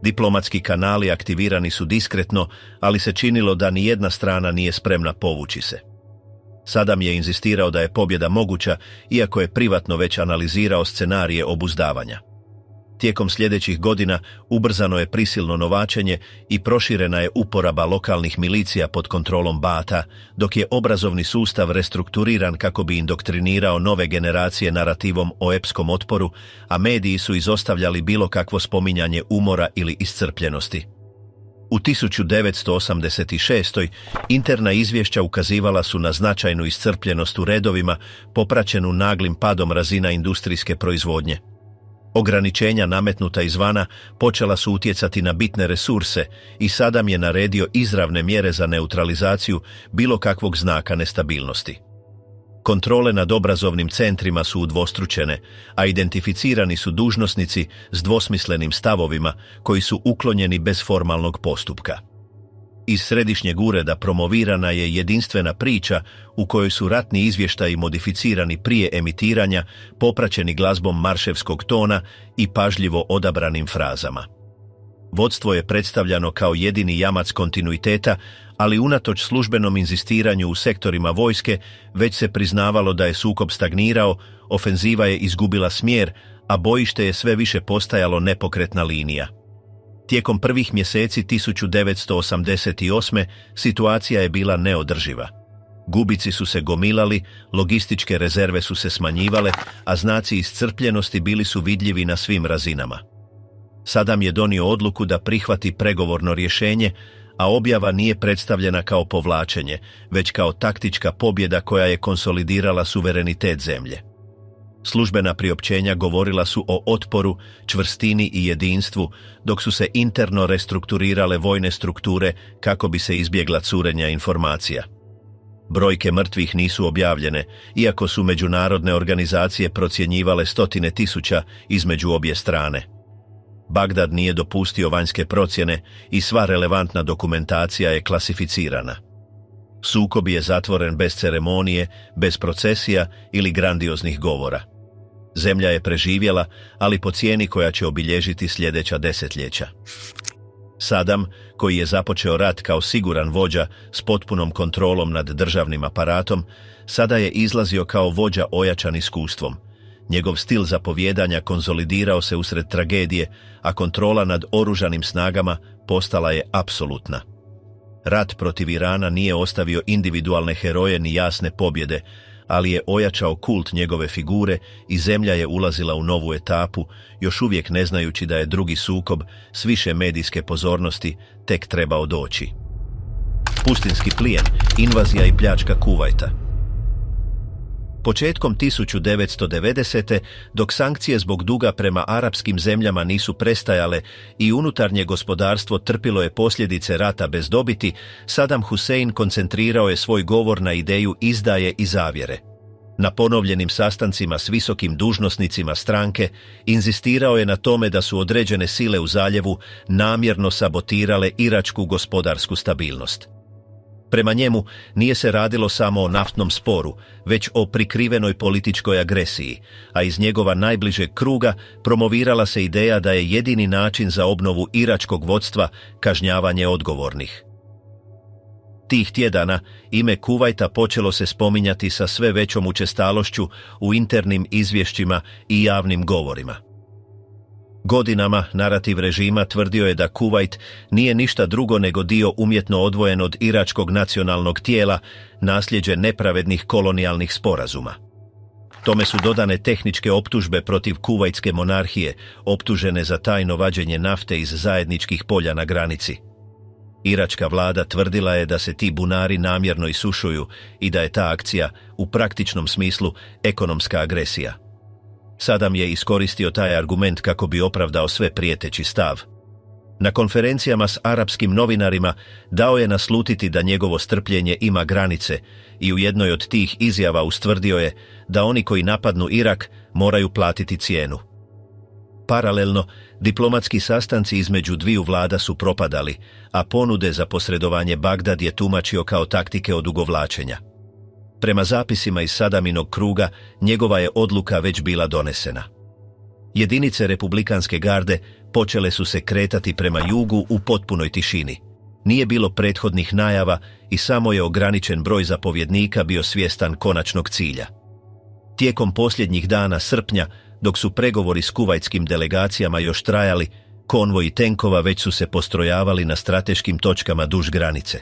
Diplomatski kanali aktivirani su diskretno, ali se činilo da ni jedna strana nije spremna povući se. Sadam je inzistirao da je pobjeda moguća, iako je privatno već analizirao scenarije obuzdavanja. Tijekom sljedećih godina ubrzano je prisilno novačenje i proširena je uporaba lokalnih milicija pod kontrolom Baath-a, dok je obrazovni sustav restrukturiran kako bi indoktrinirao nove generacije narativom o epskom otporu, a mediji su izostavljali bilo kakvo spominjanje umora ili iscrpljenosti. U 1986. interna izvješća ukazivala su na značajnu iscrpljenost u redovima, popraćenu naglim padom razina industrijske proizvodnje. Ograničenja nametnuta izvana počela su utjecati na bitne resurse i Sadam je naredio izravne mjere za neutralizaciju bilo kakvog znaka nestabilnosti. Kontrole nad obrazovnim centrima su udvostručene, a identificirani su dužnosnici s dvosmislenim stavovima koji su uklonjeni bez formalnog postupka. Iz središnjeg ureda promovirana je jedinstvena priča u kojoj su ratni izvještaji modificirani prije emitiranja, popraćeni glazbom marševskog tona i pažljivo odabranim frazama. Vodstvo je predstavljano kao jedini jamac kontinuiteta, ali unatoč službenom inzistiranju u sektorima vojske, već se priznavalo da je sukob stagnirao, ofenziva je izgubila smjer, a bojište je sve više postajalo nepokretna linija. Tijekom prvih mjeseci 1988. situacija je bila neodrživa. Gubici su se gomilali, logističke rezerve su se smanjivale, a znaci iscrpljenosti bili su vidljivi na svim razinama. Sadam je donio odluku da prihvati pregovorno rješenje, a objava nije predstavljena kao povlačenje, već kao taktička pobjeda koja je konsolidirala suverenitet zemlje. Službena priopćenja govorila su o otporu, čvrstini i jedinstvu, dok su se interno restrukturirale vojne strukture kako bi se izbjegla curenja informacija. Brojke mrtvih nisu objavljene, iako su međunarodne organizacije procjenjivale 100.000 između obje strane. Bagdad nije dopustio vanjske procjene i sva relevantna dokumentacija je klasificirana. Sukob je zatvoren bez ceremonije, bez procesija ili grandioznih govora. Zemlja je preživjela, ali po cijeni koja će obilježiti sljedeća desetljeća. Sadam, koji je započeo rat kao siguran vođa s potpunom kontrolom nad državnim aparatom, sada je izlazio kao vođa ojačan iskustvom. Njegov stil zapovijedanja konzolidirao se usred tragedije, a kontrola nad oružanim snagama postala je apsolutna. Rat protiv Irana nije ostavio individualne heroje ni jasne pobjede, ali je ojačao kult njegove figure i zemlja je ulazila u novu etapu, još uvijek ne znajući da je drugi sukob s više medijske pozornosti tek trebao doći. Pustinski plijen, invazija i pljačka Kuvajta. Početkom 1990. dok sankcije zbog duga prema arapskim zemljama nisu prestajale i unutarnje gospodarstvo trpilo je posljedice rata bez dobiti, Sadam Husein koncentrirao je svoj govor na ideju izdaje i zavjere. Na ponovljenim sastancima s visokim dužnosnicima stranke inzistirao je na tome da su određene sile u zaljevu namjerno sabotirale iračku gospodarsku stabilnost. Prema njemu nije se radilo samo o naftnom sporu, već o prikrivenoj političkoj agresiji, a iz njegova najbližeg kruga promovirala se ideja da je jedini način za obnovu iračkog vodstva kažnjavanje odgovornih. Tih tjedana ime Kuvajta počelo se spominjati sa sve većom učestalošću u internim izvješćima i javnim govorima. Godinama narativ režima tvrdio je da Kuvajt nije ništa drugo nego dio umjetno odvojen od iračkog nacionalnog tijela, nasljeđe nepravednih kolonijalnih sporazuma. Tome su dodane tehničke optužbe protiv kuvajtske monarhije, optužene za tajno vađenje nafte iz zajedničkih polja na granici. Iračka vlada tvrdila je da se ti bunari namjerno isušuju i da je ta akcija, u praktičnom smislu, ekonomska agresija. Sadam je iskoristio taj argument kako bi opravdao sve prijeteći stav. Na konferencijama s arapskim novinarima dao je naslutiti da njegovo strpljenje ima granice i u jednoj od tih izjava ustvrdio je da oni koji napadnu Irak moraju platiti cijenu. Paralelno, diplomatski sastanci između dviju vlada su propadali, a ponude za posredovanje Bagdad je tumačio kao taktike odugovlačenja. Prema zapisima iz Sadaminog kruga, njegova je odluka već bila donesena. Jedinice republikanske garde počele su se kretati prema jugu u potpunoj tišini. Nije bilo prethodnih najava i samo je ograničen broj zapovjednika bio svjestan konačnog cilja. Tijekom posljednjih dana srpnja, Dok su pregovori s kuvajtskim delegacijama još trajali, konvoji tenkova već su se postrojavali na strateškim točkama duž granice.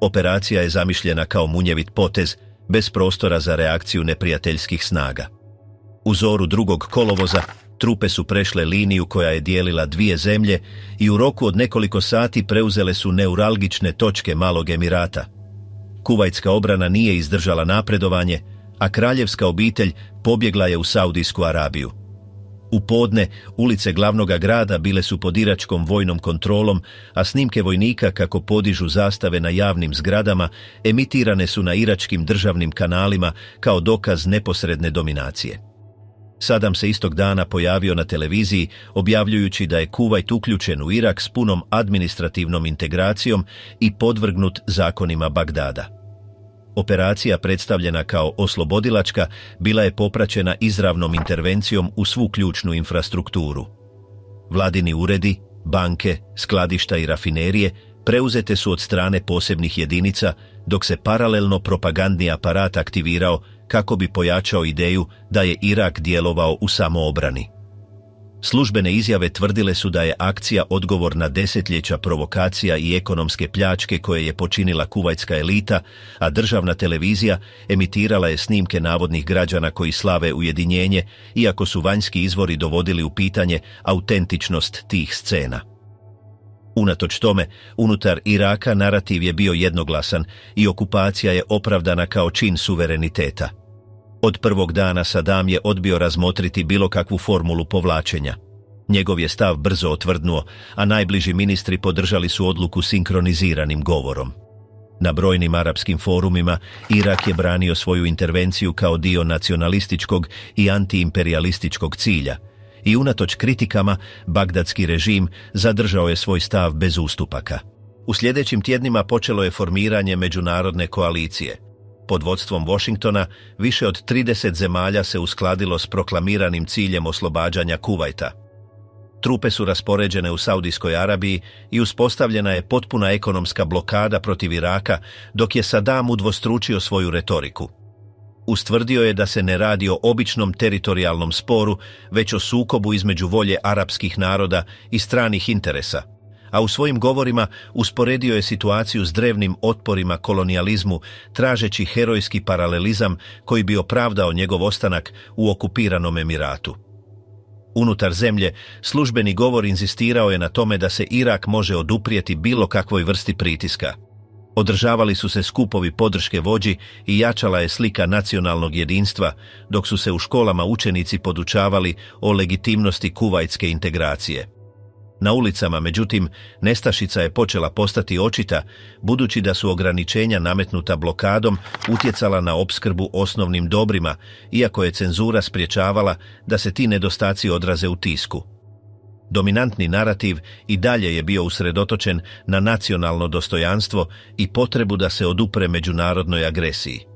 Operacija je zamišljena kao munjevit potez, bez prostora za reakciju neprijateljskih snaga. U zoru 2. kolovoza trupe su prešle liniju koja je dijelila dvije zemlje i u roku od nekoliko sati preuzele su neuralgične točke Malog Emirata. Kuvajtska obrana nije izdržala napredovanje, a kraljevska obitelj pobjegla je u Saudijsku Arabiju. U podne ulice glavnoga grada bile su pod iračkom vojnom kontrolom, a snimke vojnika kako podižu zastave na javnim zgradama emitirane su na iračkim državnim kanalima kao dokaz neposredne dominacije. Sadam se istog dana pojavio na televiziji objavljujući da je Kuvajt uključen u Irak s punom administrativnom integracijom i podvrgnut zakonima Bagdada. Operacija, predstavljena kao oslobodilačka, bila je popraćena izravnom intervencijom u svu ključnu infrastrukturu. Vladini uredi, banke, skladišta i rafinerije preuzete su od strane posebnih jedinica, dok se paralelno propagandni aparat aktivirao kako bi pojačao ideju da je Irak djelovao u samoobrani. Službene izjave tvrdile su da je akcija odgovor na desetljeća provokacija i ekonomske pljačke koje je počinila kuvajtska elita, a državna televizija emitirala je snimke navodnih građana koji slave ujedinjenje, iako su vanjski izvori dovodili u pitanje autentičnost tih scena. Unatoč tome, unutar Iraka narativ je bio jednoglasan i okupacija je opravdana kao čin suvereniteta. Od prvog dana Sadam je odbio razmotriti bilo kakvu formulu povlačenja. Njegov je stav brzo otvrdnuo, a najbliži ministri podržali su odluku sinkroniziranim govorom. Na brojnim arapskim forumima Irak je branio svoju intervenciju kao dio nacionalističkog i antiimperialističkog cilja i unatoč kritikama bagdadski režim zadržao je svoj stav bez ustupaka. U sljedećim tjednima počelo je formiranje međunarodne koalicije. Pod vodstvom Washingtona više od 30 zemalja se uskladilo s proklamiranim ciljem oslobađanja Kuvajta. Trupe su raspoređene u Saudijskoj Arabiji i uspostavljena je potpuna ekonomska blokada protiv Iraka, dok je Sadam udvostručio svoju retoriku. Ustvrdio je da se ne radi o običnom teritorijalnom sporu, već o sukobu između volje arapskih naroda i stranih interesa, a u svojim govorima usporedio je situaciju s drevnim otporima kolonijalizmu, tražeći herojski paralelizam koji bi opravdao njegov ostanak u okupiranom Emiratu. Unutar zemlje, službeni govor inzistirao je na tome da se Irak može oduprijeti bilo kakvoj vrsti pritiska. Održavali su se skupovi podrške vođi i jačala je slika nacionalnog jedinstva, dok su se u školama učenici podučavali o legitimnosti kuvajtske integracije. Na ulicama, međutim, nestašica je počela postati očita, budući da su ograničenja nametnuta blokadom utjecala na opskrbu osnovnim dobrima, iako je cenzura spriječavala da se ti nedostaci odraze u tisku. Dominantni narativ i dalje je bio usredotočen na nacionalno dostojanstvo i potrebu da se odupre međunarodnoj agresiji.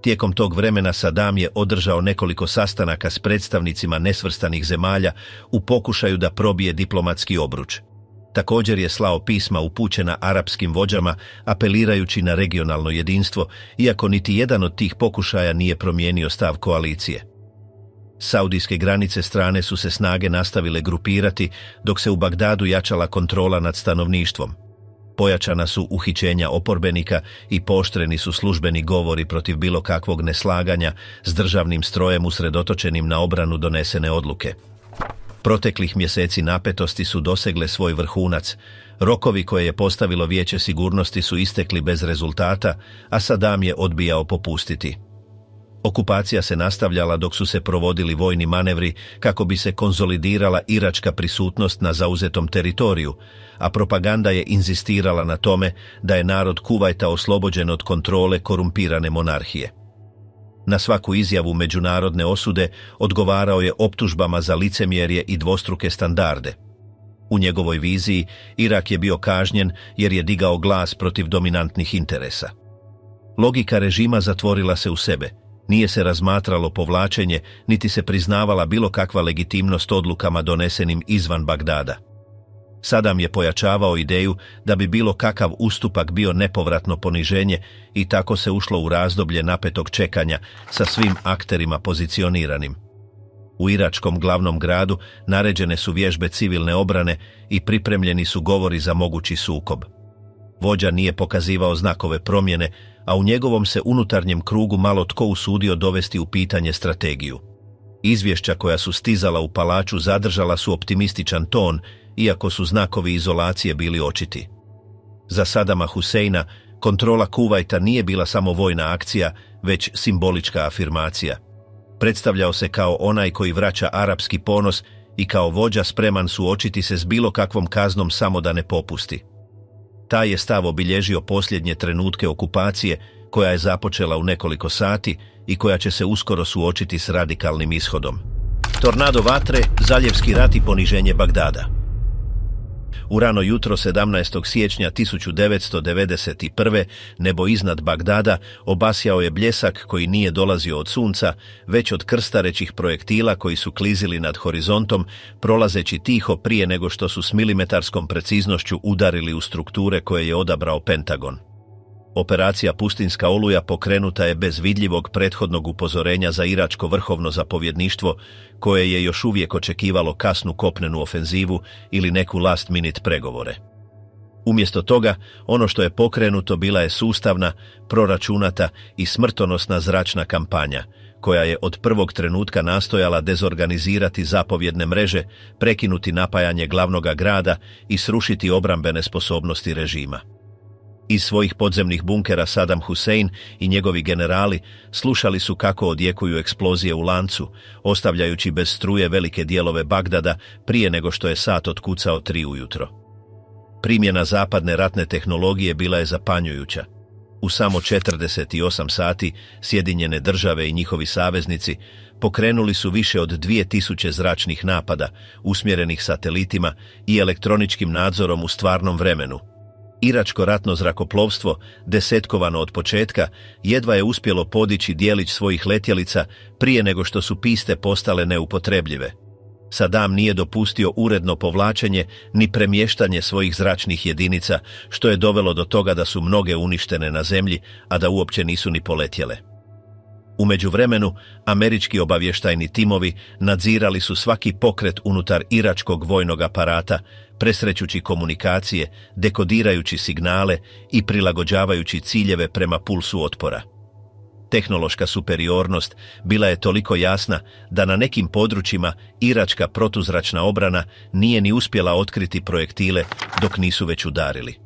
Tijekom tog vremena Sadam je održao nekoliko sastanaka s predstavnicima nesvrstanih zemalja u pokušaju da probije diplomatski obruč. Također je slao pisma upućena arapskim vođama, apelirajući na regionalno jedinstvo, iako niti jedan od tih pokušaja nije promijenio stav koalicije. Saudijske granice strane su se snage nastavile grupirati, dok se u Bagdadu jačala kontrola nad stanovništvom. Pojačana su uhićenja oporbenika i pooštreni su službeni govori protiv bilo kakvog neslaganja s državnim strojem usredotočenim na obranu donesene odluke. Proteklih mjeseci napetosti su dosegle svoj vrhunac. Rokovi koje je postavilo Vijeće sigurnosti su istekli bez rezultata, a Sadam je odbijao popustiti. Okupacija se nastavljala dok su se provodili vojni manevri kako bi se konzolidirala iračka prisutnost na zauzetom teritoriju, a propaganda je inzistirala na tome da je narod Kuvajta oslobođen od kontrole korumpirane monarhije. Na svaku izjavu međunarodne osude odgovarao je optužbama za licemjerje i dvostruke standarde. U njegovoj viziji Irak je bio kažnjen jer je digao glas protiv dominantnih interesa. Logika režima zatvorila se u sebe. Nije se razmatralo povlačenje, niti se priznavala bilo kakva legitimnost odlukama donesenim izvan Bagdada. Sadam je pojačavao ideju da bi bilo kakav ustupak bio nepovratno poniženje i tako se ušlo u razdoblje napetog čekanja sa svim akterima pozicioniranim. U iračkom glavnom gradu naređene su vježbe civilne obrane i pripremljeni su govori za mogući sukob. Vođa nije pokazivao znakove promjene, a u njegovom se unutarnjem krugu malo tko usudio dovesti u pitanje strategiju. Izvješća koja su stizala u palaču zadržala su optimističan ton, iako su znakovi izolacije bili očiti. Za Sadama Huseina kontrola Kuvajta nije bila samo vojna akcija, već simbolička afirmacija. Predstavljao se kao onaj koji vraća arapski ponos i kao vođa spreman suočiti se s bilo kakvom kaznom samo da ne popusti. Taj je stav obilježio posljednje trenutke okupacije, koja je započela u nekoliko sati i koja će se uskoro suočiti s radikalnim ishodom. Tornado vatre, zaljevski rat i poniženje Bagdada. U rano jutro 17. siječnja 1991. nebo iznad Bagdada obasjao je bljesak koji nije dolazio od sunca, već od krstarećih projektila koji su klizili nad horizontom, prolazeći tiho prije nego što su s milimetarskom preciznošću udarili u strukture koje je odabrao Pentagon. Operacija Pustinska oluja pokrenuta je bez vidljivog prethodnog upozorenja za iračko vrhovno zapovjedništvo, koje je još uvijek očekivalo kasnu kopnenu ofenzivu ili neku last minute pregovore. Umjesto toga, ono što je pokrenuto bila je sustavna, proračunata i smrtonosna zračna kampanja, koja je od prvog trenutka nastojala dezorganizirati zapovjedne mreže, prekinuti napajanje glavnoga grada i srušiti obrambene sposobnosti režima. Iz svojih podzemnih bunkera Saddam Hussein i njegovi generali slušali su kako odjekuju eksplozije u lancu, ostavljajući bez struje velike dijelove Bagdada prije nego što je sat otkucao 3 ujutro. Primjena zapadne ratne tehnologije bila je zapanjujuća. U samo 48 sati Sjedinjene države i njihovi saveznici pokrenuli su više od 2000 zračnih napada, usmjerenih satelitima i elektroničkim nadzorom u stvarnom vremenu. Iračko ratno zrakoplovstvo, desetkovano od početka, jedva je uspjelo podići dijelić svojih letjelica prije nego što su piste postale neupotrebljive. Saddam nije dopustio uredno povlačenje ni premještanje svojih zračnih jedinica, što je dovelo do toga da su mnoge uništene na zemlji, a da uopće nisu ni poletjele. U međuvremenu, američki obavještajni timovi nadzirali su svaki pokret unutar iračkog vojnog aparata, presrećući komunikacije, dekodirajući signale i prilagođavajući ciljeve prema pulsu otpora. Tehnološka superiornost bila je toliko jasna da na nekim područjima iračka protuzračna obrana nije ni uspjela otkriti projektile dok nisu već udarili.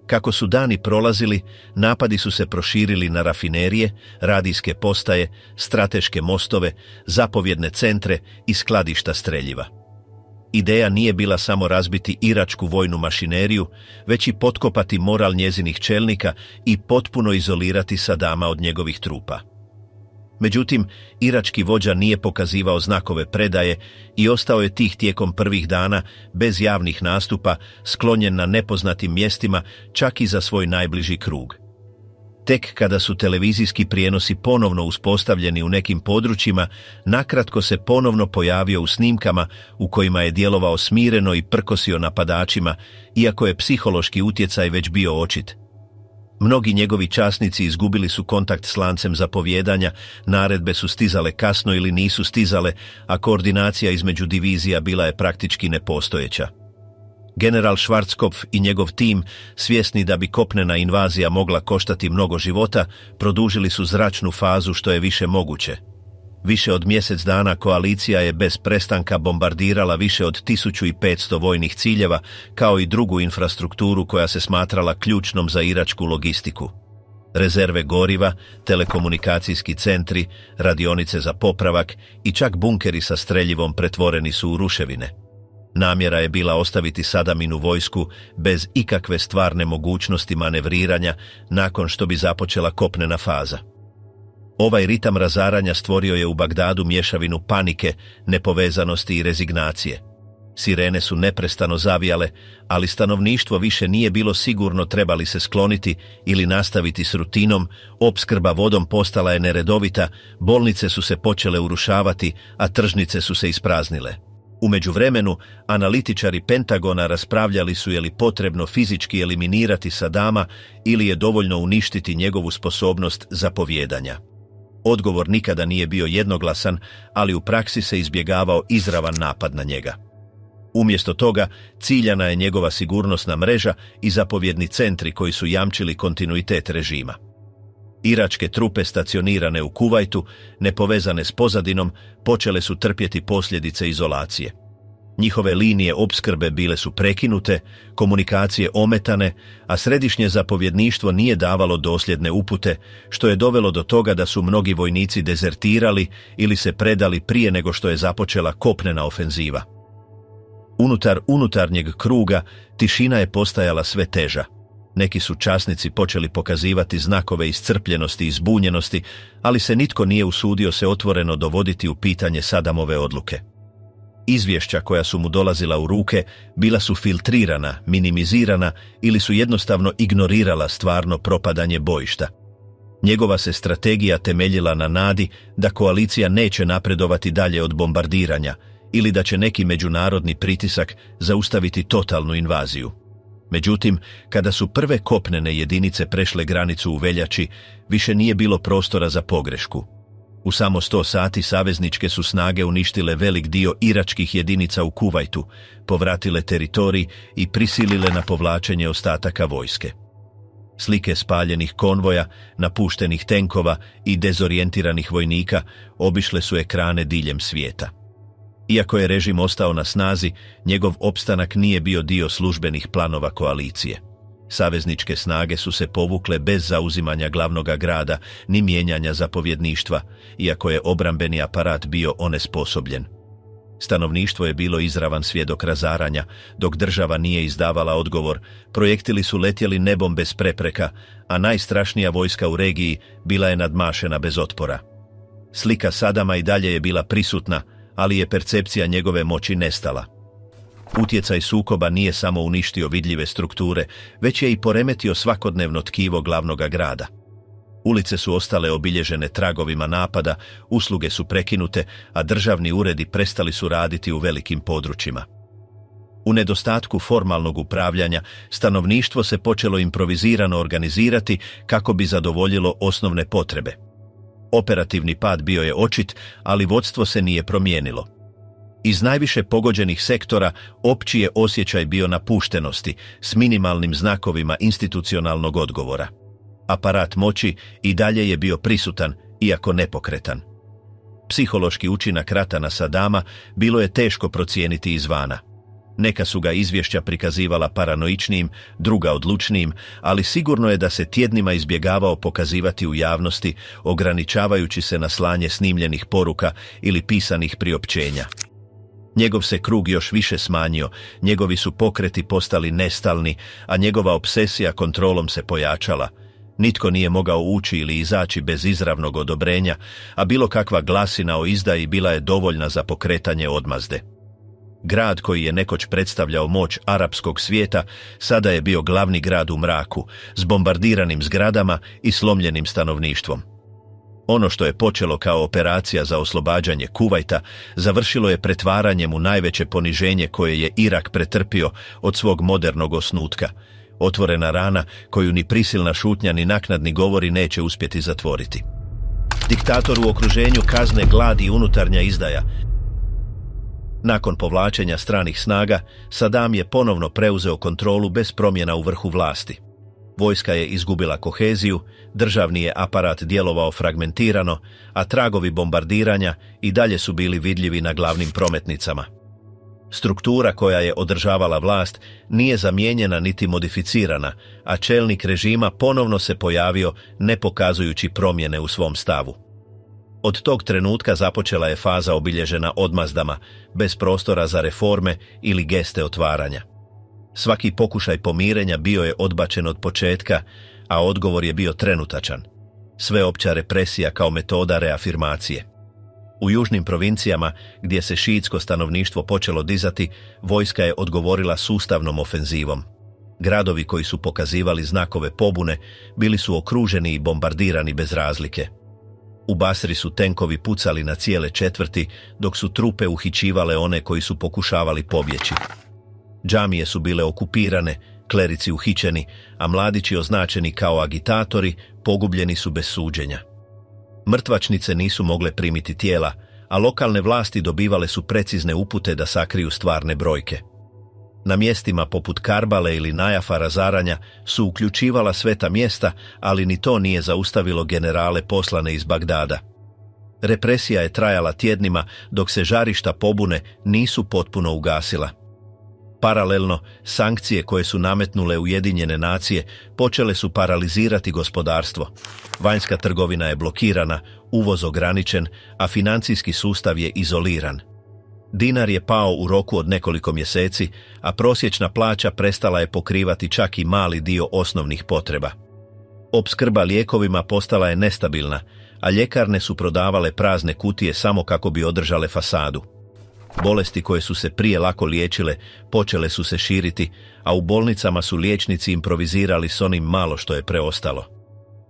Kako su dani prolazili, napadi su se proširili na rafinerije, radijske postaje, strateške mostove, zapovjedne centre i skladišta streljiva. Ideja nije bila samo razbiti iračku vojnu mašineriju, već i potkopati moral njezinih čelnika i potpuno izolirati Sadama od njegovih trupa. Međutim, irački vođa nije pokazivao znakove predaje i ostao je tih tijekom prvih dana, bez javnih nastupa, sklonjen na nepoznatim mjestima, čak i za svoj najbliži krug. Tek kada su televizijski prijenosi ponovno uspostavljeni u nekim područjima, nakratko se ponovno pojavio u snimkama u kojima je djelovao smireno i prkosio napadačima, iako je psihološki utjecaj već bio očit. Mnogi njegovi časnici izgubili su kontakt s lancem zapovijedanja, naredbe su stizale kasno ili nisu stizale, a koordinacija između divizija bila je praktički nepostojeća. General Schwarzkopf i njegov tim, svjesni da bi kopnena invazija mogla koštati mnogo života, produžili su zračnu fazu što je više moguće. Više od mjesec dana koalicija je bez prestanka bombardirala više od 1500 vojnih ciljeva, kao i drugu infrastrukturu koja se smatrala ključnom za iračku logistiku. Rezerve goriva, telekomunikacijski centri, radionice za popravak i čak bunkeri sa streljivom pretvoreni su u ruševine. Namjera je bila ostaviti Sadaminu vojsku bez ikakve stvarne mogućnosti manevriranja nakon što bi započela kopnena faza. Ovaj ritam razaranja stvorio je u Bagdadu mješavinu panike, nepovezanosti i rezignacije. Sirene su neprestano zavijale, ali stanovništvo više nije bilo sigurno treba li se skloniti ili nastaviti s rutinom, opskrba vodom postala je neredovita, bolnice su se počele urušavati, a tržnice su se ispraznile. U međuvremenu, analitičari Pentagona raspravljali su je li potrebno fizički eliminirati Sadama ili je dovoljno uništiti njegovu sposobnost zapovijedanja. Odgovor nikada nije bio jednoglasan, ali u praksi se izbjegavao izravan napad na njega. Umjesto toga, ciljana je njegova sigurnosna mreža i zapovjedni centri koji su jamčili kontinuitet režima. Iračke trupe stacionirane u Kuvajtu, nepovezane s pozadinom, počele su trpjeti posljedice izolacije. Njihove linije opskrbe bile su prekinute, komunikacije ometane, a središnje zapovjedništvo nije davalo dosljedne upute, što je dovelo do toga da su mnogi vojnici dezertirali ili se predali prije nego što je započela kopnena ofenziva. Unutar unutarnjeg kruga tišina je postajala sve teža. Neki su časnici počeli pokazivati znakove iscrpljenosti i zbunjenosti, ali se nitko nije usudio se otvoreno dovoditi u pitanje Sadamove odluke. Izvješća koja su mu dolazila u ruke bila su filtrirana, minimizirana ili su jednostavno ignorirala stvarno propadanje bojišta. Njegova se strategija temeljila na nadi da koalicija neće napredovati dalje od bombardiranja ili da će neki međunarodni pritisak zaustaviti totalnu invaziju. Međutim, kada su prve kopnene jedinice prešle granicu u veljači, više nije bilo prostora za pogrešku. U samo 100 sati savezničke su snage uništile velik dio iračkih jedinica u Kuvajtu, povratile teritorij i prisilile na povlačenje ostataka vojske. Slike spaljenih konvoja, napuštenih tenkova i dezorijentiranih vojnika obišle su ekrane diljem svijeta. Iako je režim ostao na snazi, njegov opstanak nije bio dio službenih planova koalicije. Savezničke snage su se povukle bez zauzimanja glavnoga grada ni mijenjanja zapovjedništva, iako je obrambeni aparat bio onesposobljen. Stanovništvo je bilo izravan svjedok razaranja, dok država nije izdavala odgovor, projektili su letjeli nebom bez prepreka, a najstrašnija vojska u regiji bila je nadmašena bez otpora. Slika Sadama i dalje je bila prisutna, ali je percepcija njegove moći nestala. Utjecaj sukoba nije samo uništio vidljive strukture, već je i poremetio svakodnevno tkivo glavnoga grada. Ulice su ostale obilježene tragovima napada, usluge su prekinute, a državni uredi prestali su raditi u velikim područjima. U nedostatku formalnog upravljanja, stanovništvo se počelo improvizirano organizirati kako bi zadovoljilo osnovne potrebe. Operativni pad bio je očit, ali vodstvo se nije promijenilo. Iz najviše pogođenih sektora opći je osjećaj bio napuštenosti s minimalnim znakovima institucionalnog odgovora. Aparat moći i dalje je bio prisutan, iako nepokretan. Psihološki učinak rata na Sadama bilo je teško procijeniti izvana. Neka su ga izvješća prikazivala paranoičnijim, druga odlučnijim, ali sigurno je da se tjednima izbjegavao pokazivati u javnosti, ograničavajući se na slanje snimljenih poruka ili pisanih priopćenja. Njegov se krug još više smanjio, njegovi su pokreti postali nestalni, a njegova obsesija kontrolom se pojačala. Nitko nije mogao ući ili izaći bez izravnog odobrenja, a bilo kakva glasina o izdaji bila je dovoljna za pokretanje odmazde. Grad koji je nekoć predstavljao moć arapskog svijeta, sada je bio glavni grad u mraku, s bombardiranim zgradama i slomljenim stanovništvom. Ono što je počelo kao operacija za oslobađanje Kuvajta, završilo je pretvaranjem u najveće poniženje koje je Irak pretrpio od svog modernog osnutka. Otvorena rana koju ni prisilna šutnja ni naknadni govori neće uspjeti zatvoriti. Diktator u okruženju kazne, glad i unutarnja izdaja. Nakon povlačenja stranih snaga, Sadam je ponovno preuzeo kontrolu bez promjena u vrhu vlasti. Vojska je izgubila koheziju, državni je aparat djelovao fragmentirano, a tragovi bombardiranja i dalje su bili vidljivi na glavnim prometnicama. Struktura koja je održavala vlast nije zamijenjena niti modificirana, a čelnik režima ponovno se pojavio ne pokazujući promjene u svom stavu. Od tog trenutka započela je faza obilježena odmazdama, bez prostora za reforme ili geste otvaranja. Svaki pokušaj pomirenja bio je odbačen od početka, a odgovor je bio trenutačan. Sveopća represija kao metoda reafirmacije. U južnim provincijama, gdje se šiitsko stanovništvo počelo dizati, vojska je odgovorila sustavnom ofenzivom. Gradovi koji su pokazivali znakove pobune bili su okruženi i bombardirani bez razlike. U Basri su tenkovi pucali na cijele četvrti, dok su trupe uhićivale one koji su pokušavali pobjeći. Džamije su bile okupirane, klerici uhićeni, a mladići označeni kao agitatori pogubljeni su bez suđenja. Mrtvačnice nisu mogle primiti tijela, a lokalne vlasti dobivale su precizne upute da sakriju stvarne brojke. Na mjestima poput Karbale ili Najafa razaranja su uključivala sveta mjesta, ali ni to nije zaustavilo generale poslane iz Bagdada. Represija je trajala tjednima dok se žarišta pobune nisu potpuno ugasila. Paralelno, sankcije koje su nametnule Ujedinjene nacije počele su paralizirati gospodarstvo. Vanjska trgovina je blokirana, uvoz ograničen, a financijski sustav je izoliran. Dinar je pao u roku od nekoliko mjeseci, a prosječna plaća prestala je pokrivati čak i mali dio osnovnih potreba. Opskrba lijekovima postala je nestabilna, a ljekarne su prodavale prazne kutije samo kako bi održale fasadu. Bolesti koje su se prije lako liječile počele su se širiti, a u bolnicama su liječnici improvizirali s onim malo što je preostalo.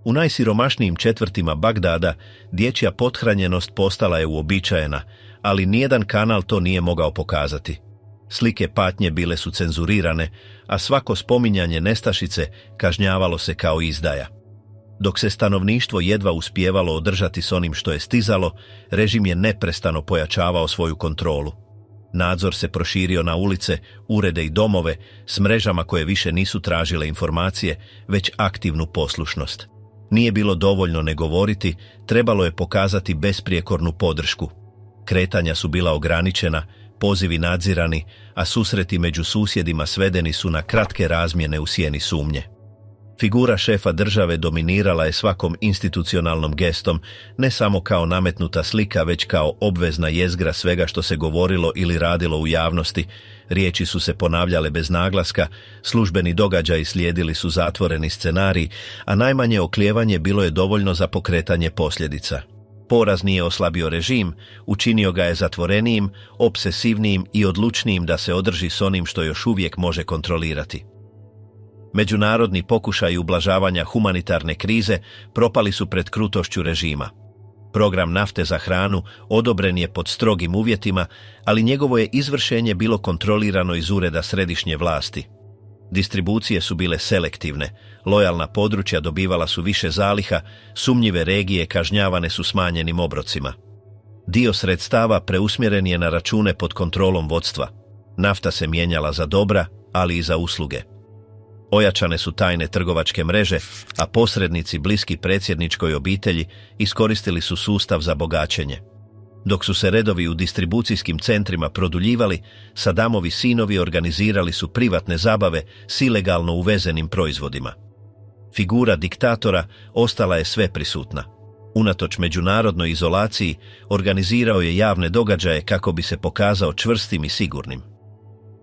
U najsiromašnijim četvrtima Bagdada dječja pothranjenost postala je uobičajena, ali nijedan kanal to nije mogao pokazati. Slike patnje bile su cenzurirane, a svako spominjanje nestašice kažnjavalo se kao izdaja. Dok se stanovništvo jedva uspijevalo održati s onim što je stizalo, režim je neprestano pojačavao svoju kontrolu. Nadzor se proširio na ulice, urede i domove s mrežama koje više nisu tražile informacije, već aktivnu poslušnost. Nije bilo dovoljno ne govoriti, trebalo je pokazati besprijekornu podršku. Kretanja su bila ograničena, pozivi nadzirani, a susreti među susjedima svedeni su na kratke razmjene u sjeni sumnje. Figura šefa države dominirala je svakom institucionalnom gestom, ne samo kao nametnuta slika, već kao obvezna jezgra svega što se govorilo ili radilo u javnosti. Riječi su se ponavljale bez naglaska, službeni događaji slijedili su zatvoreni scenarij, a najmanje oklijevanje bilo je dovoljno za pokretanje posljedica. Poraz nije oslabio režim, učinio ga je zatvorenijim, opsesivnijim i odlučnijim da se održi s onim što još uvijek može kontrolirati. Međunarodni pokušaji ublažavanja humanitarne krize propali su pred krutošću režima. Program nafte za hranu odobren je pod strogim uvjetima, ali njegovo je izvršenje bilo kontrolirano iz ureda središnje vlasti. Distribucije su bile selektivne, lojalna područja dobivala su više zaliha, sumnjive regije kažnjavane su smanjenim obrocima. Dio sredstava preusmjeren je na račune pod kontrolom vodstva. Nafta se mijenjala za dobra, ali i za usluge. Ojačane su tajne trgovačke mreže, a posrednici bliski predsjedničkoj obitelji iskoristili su sustav za bogaćenje. Dok su se redovi u distribucijskim centrima produljivali, Sadamovi sinovi organizirali su privatne zabave s ilegalno uvezenim proizvodima. Figura diktatora ostala je sve prisutna. Unatoč međunarodnoj izolaciji, organizirao je javne događaje kako bi se pokazao čvrstim i sigurnim.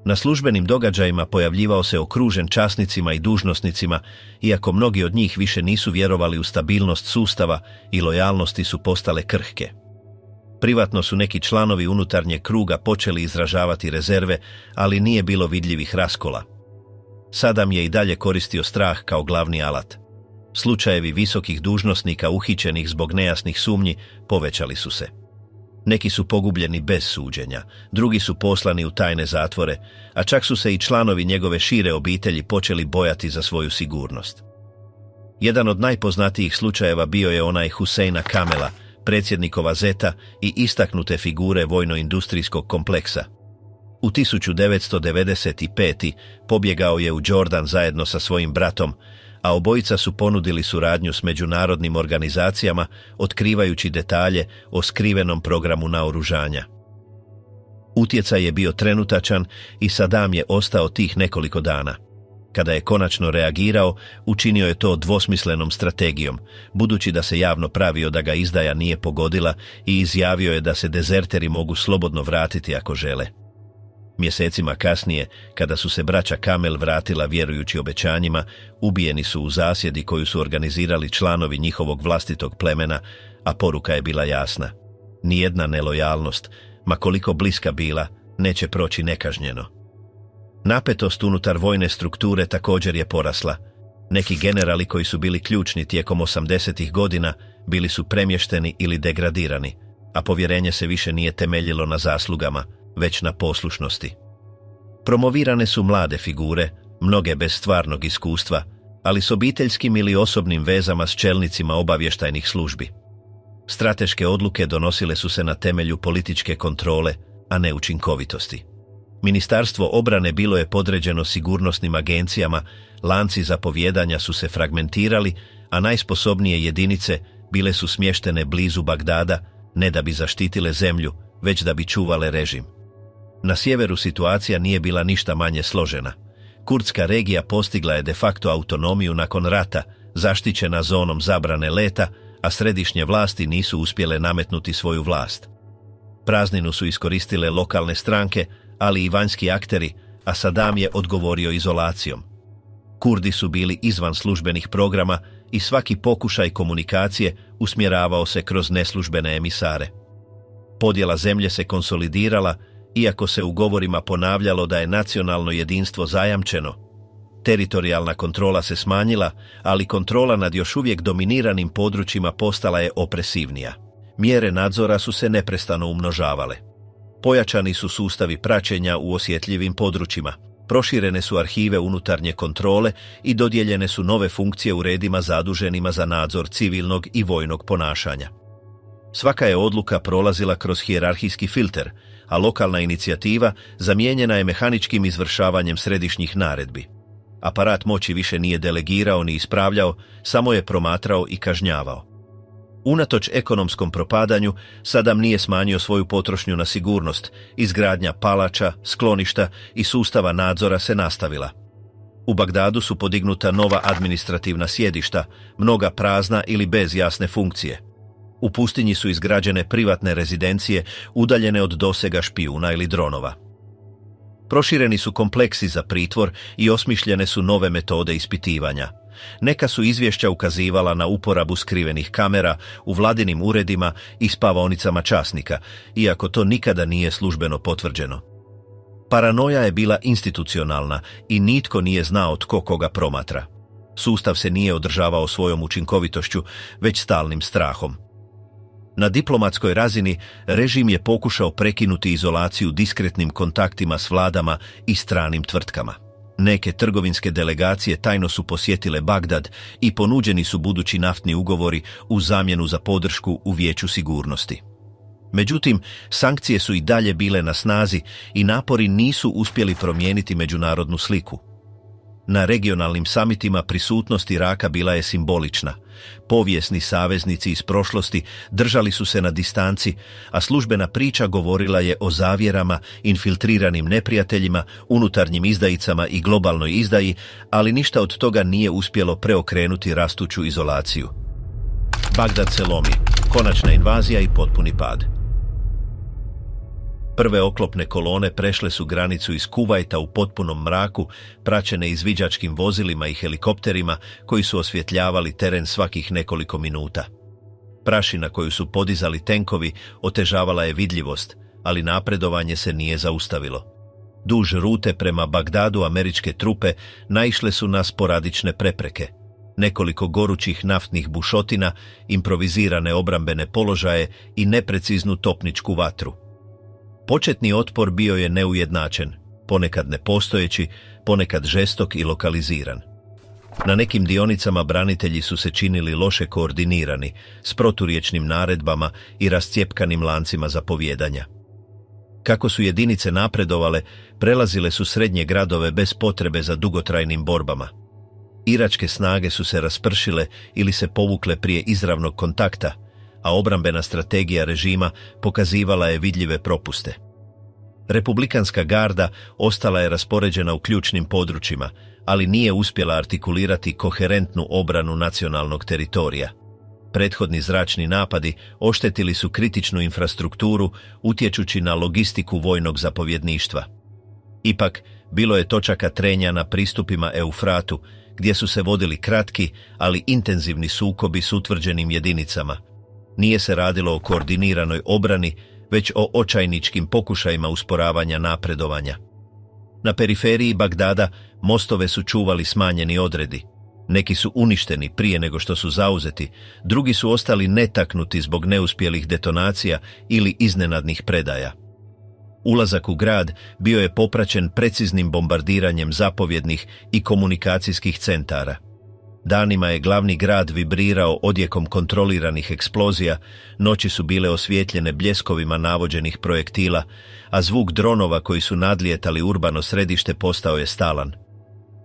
Na službenim događajima pojavljivao se okružen časnicima i dužnosnicima, iako mnogi od njih više nisu vjerovali u stabilnost sustava i lojalnosti su postale krhke. Privatno su neki članovi unutarnjeg kruga počeli izražavati rezerve, ali nije bilo vidljivih raskola. Sadam je i dalje koristio strah kao glavni alat. Slučajevi visokih dužnosnika uhićenih zbog nejasnih sumnji povećali su se. Neki su pogubljeni bez suđenja, drugi su poslani u tajne zatvore, a čak su se i članovi njegove šire obitelji počeli bojati za svoju sigurnost. Jedan od najpoznatijih slučajeva bio je onaj Huseina Kamela, predsjednikova zeta i istaknute figure vojno-industrijskog kompleksa. U 1995. pobjegao je u Jordan zajedno sa svojim bratom, a obojica su ponudili suradnju s međunarodnim organizacijama, otkrivajući detalje o skrivenom programu naoružanja. Utjecaj je bio trenutačan i Sadam je ostao tih nekoliko dana. Kada je konačno reagirao, učinio je to dvosmislenom strategijom, budući da se javno pravio da ga izdaja nije pogodila i izjavio je da se dezerteri mogu slobodno vratiti ako žele. Mjesecima kasnije, kada su se braća Kamel vratila vjerujući obećanjima, ubijeni su u zasjedi koju su organizirali članovi njihovog vlastitog plemena, a poruka je bila jasna. Nijedna nelojalnost, ma koliko bliska bila, neće proći nekažnjeno. Napetost unutar vojne strukture također je porasla. Neki generali koji su bili ključni tijekom 80-ih godina bili su premješteni ili degradirani, a povjerenje se više nije temeljilo na zaslugama, već na poslušnosti. Promovirane su mlade figure, mnoge bez stvarnog iskustva, ali s obiteljskim ili osobnim vezama s čelnicima obavještajnih službi. Strateške odluke donosile su se na temelju političke kontrole, a ne učinkovitosti. Ministarstvo obrane bilo je podređeno sigurnosnim agencijama, lanci zapovijedanja su se fragmentirali, a najsposobnije jedinice bile su smještene blizu Bagdada, ne da bi zaštitile zemlju, već da bi čuvale režim. Na sjeveru situacija nije bila ništa manje složena. Kurdska regija postigla je de facto autonomiju nakon rata, zaštićena zonom zabrane leta, a središnje vlasti nisu uspjele nametnuti svoju vlast. Prazninu su iskoristile lokalne stranke, ali i vanjski akteri, a Sadam je odgovorio izolacijom. Kurdi su bili izvan službenih programa i svaki pokušaj komunikacije usmjeravao se kroz neslužbene emisare. Podjela zemlje se konsolidirala, iako se u govorima ponavljalo da je nacionalno jedinstvo zajamčeno. Teritorijalna kontrola se smanjila, ali kontrola nad još uvijek dominiranim područjima postala je opresivnija. Mjere nadzora su se neprestano umnožavale. Pojačani su sustavi praćenja u osjetljivim područjima. Proširene su arhive unutarnje kontrole i dodijeljene su nove funkcije u redima zaduženima za nadzor civilnog i vojnog ponašanja. Svaka je odluka prolazila kroz hijerarhijski filter, a lokalna inicijativa zamijenjena je mehaničkim izvršavanjem središnjih naredbi. Aparat moći više nije delegirao ni ispravljao, samo je promatrao i kažnjavao. Unatoč ekonomskom propadanju, Sadam nije smanjio svoju potrošnju na sigurnost, izgradnja palača, skloništa i sustava nadzora se nastavila. U Bagdadu su podignuta nova administrativna sjedišta, mnoga prazna ili bez jasne funkcije. U pustinji su izgrađene privatne rezidencije udaljene od dosega špijuna ili dronova. Prošireni su kompleksi za pritvor i osmišljene su nove metode ispitivanja. Neka su izvješća ukazivala na uporabu skrivenih kamera u vladinim uredima i spavaonicama časnika, iako to nikada nije službeno potvrđeno. Paranoja je bila institucionalna i nitko nije znao tko koga promatra. Sustav se nije održavao svojom učinkovitošću, već stalnim strahom. Na diplomatskoj razini režim je pokušao prekinuti izolaciju diskretnim kontaktima s vladama i stranim tvrtkama. Neke trgovinske delegacije tajno su posjetile Bagdad i ponuđeni su budući naftni ugovori u zamjenu za podršku u Vijeću sigurnosti. Međutim, sankcije su i dalje bile na snazi i napori nisu uspjeli promijeniti međunarodnu sliku. Na regionalnim samitima prisutnost Iraka bila je simbolična. Povijesni saveznici iz prošlosti držali su se na distanci, a službena priča govorila je o zavjerama, infiltriranim neprijateljima, unutarnjim izdajicama i globalnoj izdaji, ali ništa od toga nije uspjelo preokrenuti rastuću izolaciju. Bagdad se lomi, konačna invazija i potpuni pad. Prve oklopne kolone prešle su granicu iz Kuvajta u potpunom mraku, praćene izviđačkim vozilima i helikopterima koji su osvjetljavali teren svakih nekoliko minuta. Prašina koju su podizali tenkovi otežavala je vidljivost, ali napredovanje se nije zaustavilo. Duž rute prema Bagdadu američke trupe naišle su na sporadične prepreke. Nekoliko gorućih naftnih bušotina, improvizirane obrambene položaje i nepreciznu topničku vatru. Početni otpor bio je neujednačen, ponekad nepostojeći, ponekad žestok i lokaliziran. Na nekim dionicama branitelji su se činili loše koordinirani, s proturječnim naredbama i rascjepkanim lancima zapovijedanja. Kako su jedinice napredovale, prelazile su srednje gradove bez potrebe za dugotrajnim borbama. Iračke snage su se raspršile ili se povukle prije izravnog kontakta, a obrambena strategija režima pokazivala je vidljive propuste. Republikanska garda ostala je raspoređena u ključnim područjima, ali nije uspjela artikulirati koherentnu obranu nacionalnog teritorija. Prethodni zračni napadi oštetili su kritičnu infrastrukturu, utječući na logistiku vojnog zapovjedništva. Ipak, bilo je točaka trenja na pristupima Eufratu, gdje su se vodili kratki, ali intenzivni sukobi s utvrđenim jedinicama. Nije se radilo o koordiniranoj obrani, već o očajničkim pokušajima usporavanja napredovanja. Na periferiji Bagdada mostove su čuvali smanjeni odredi. Neki su uništeni prije nego što su zauzeti, drugi su ostali netaknuti zbog neuspjelih detonacija ili iznenadnih predaja. Ulazak u grad bio je popraćen preciznim bombardiranjem zapovjednih i komunikacijskih centara. Danima je glavni grad vibrirao odjekom kontroliranih eksplozija, noći su bile osvijetljene bljeskovima navođenih projektila, a zvuk dronova koji su nadlijetali urbano središte postao je stalan.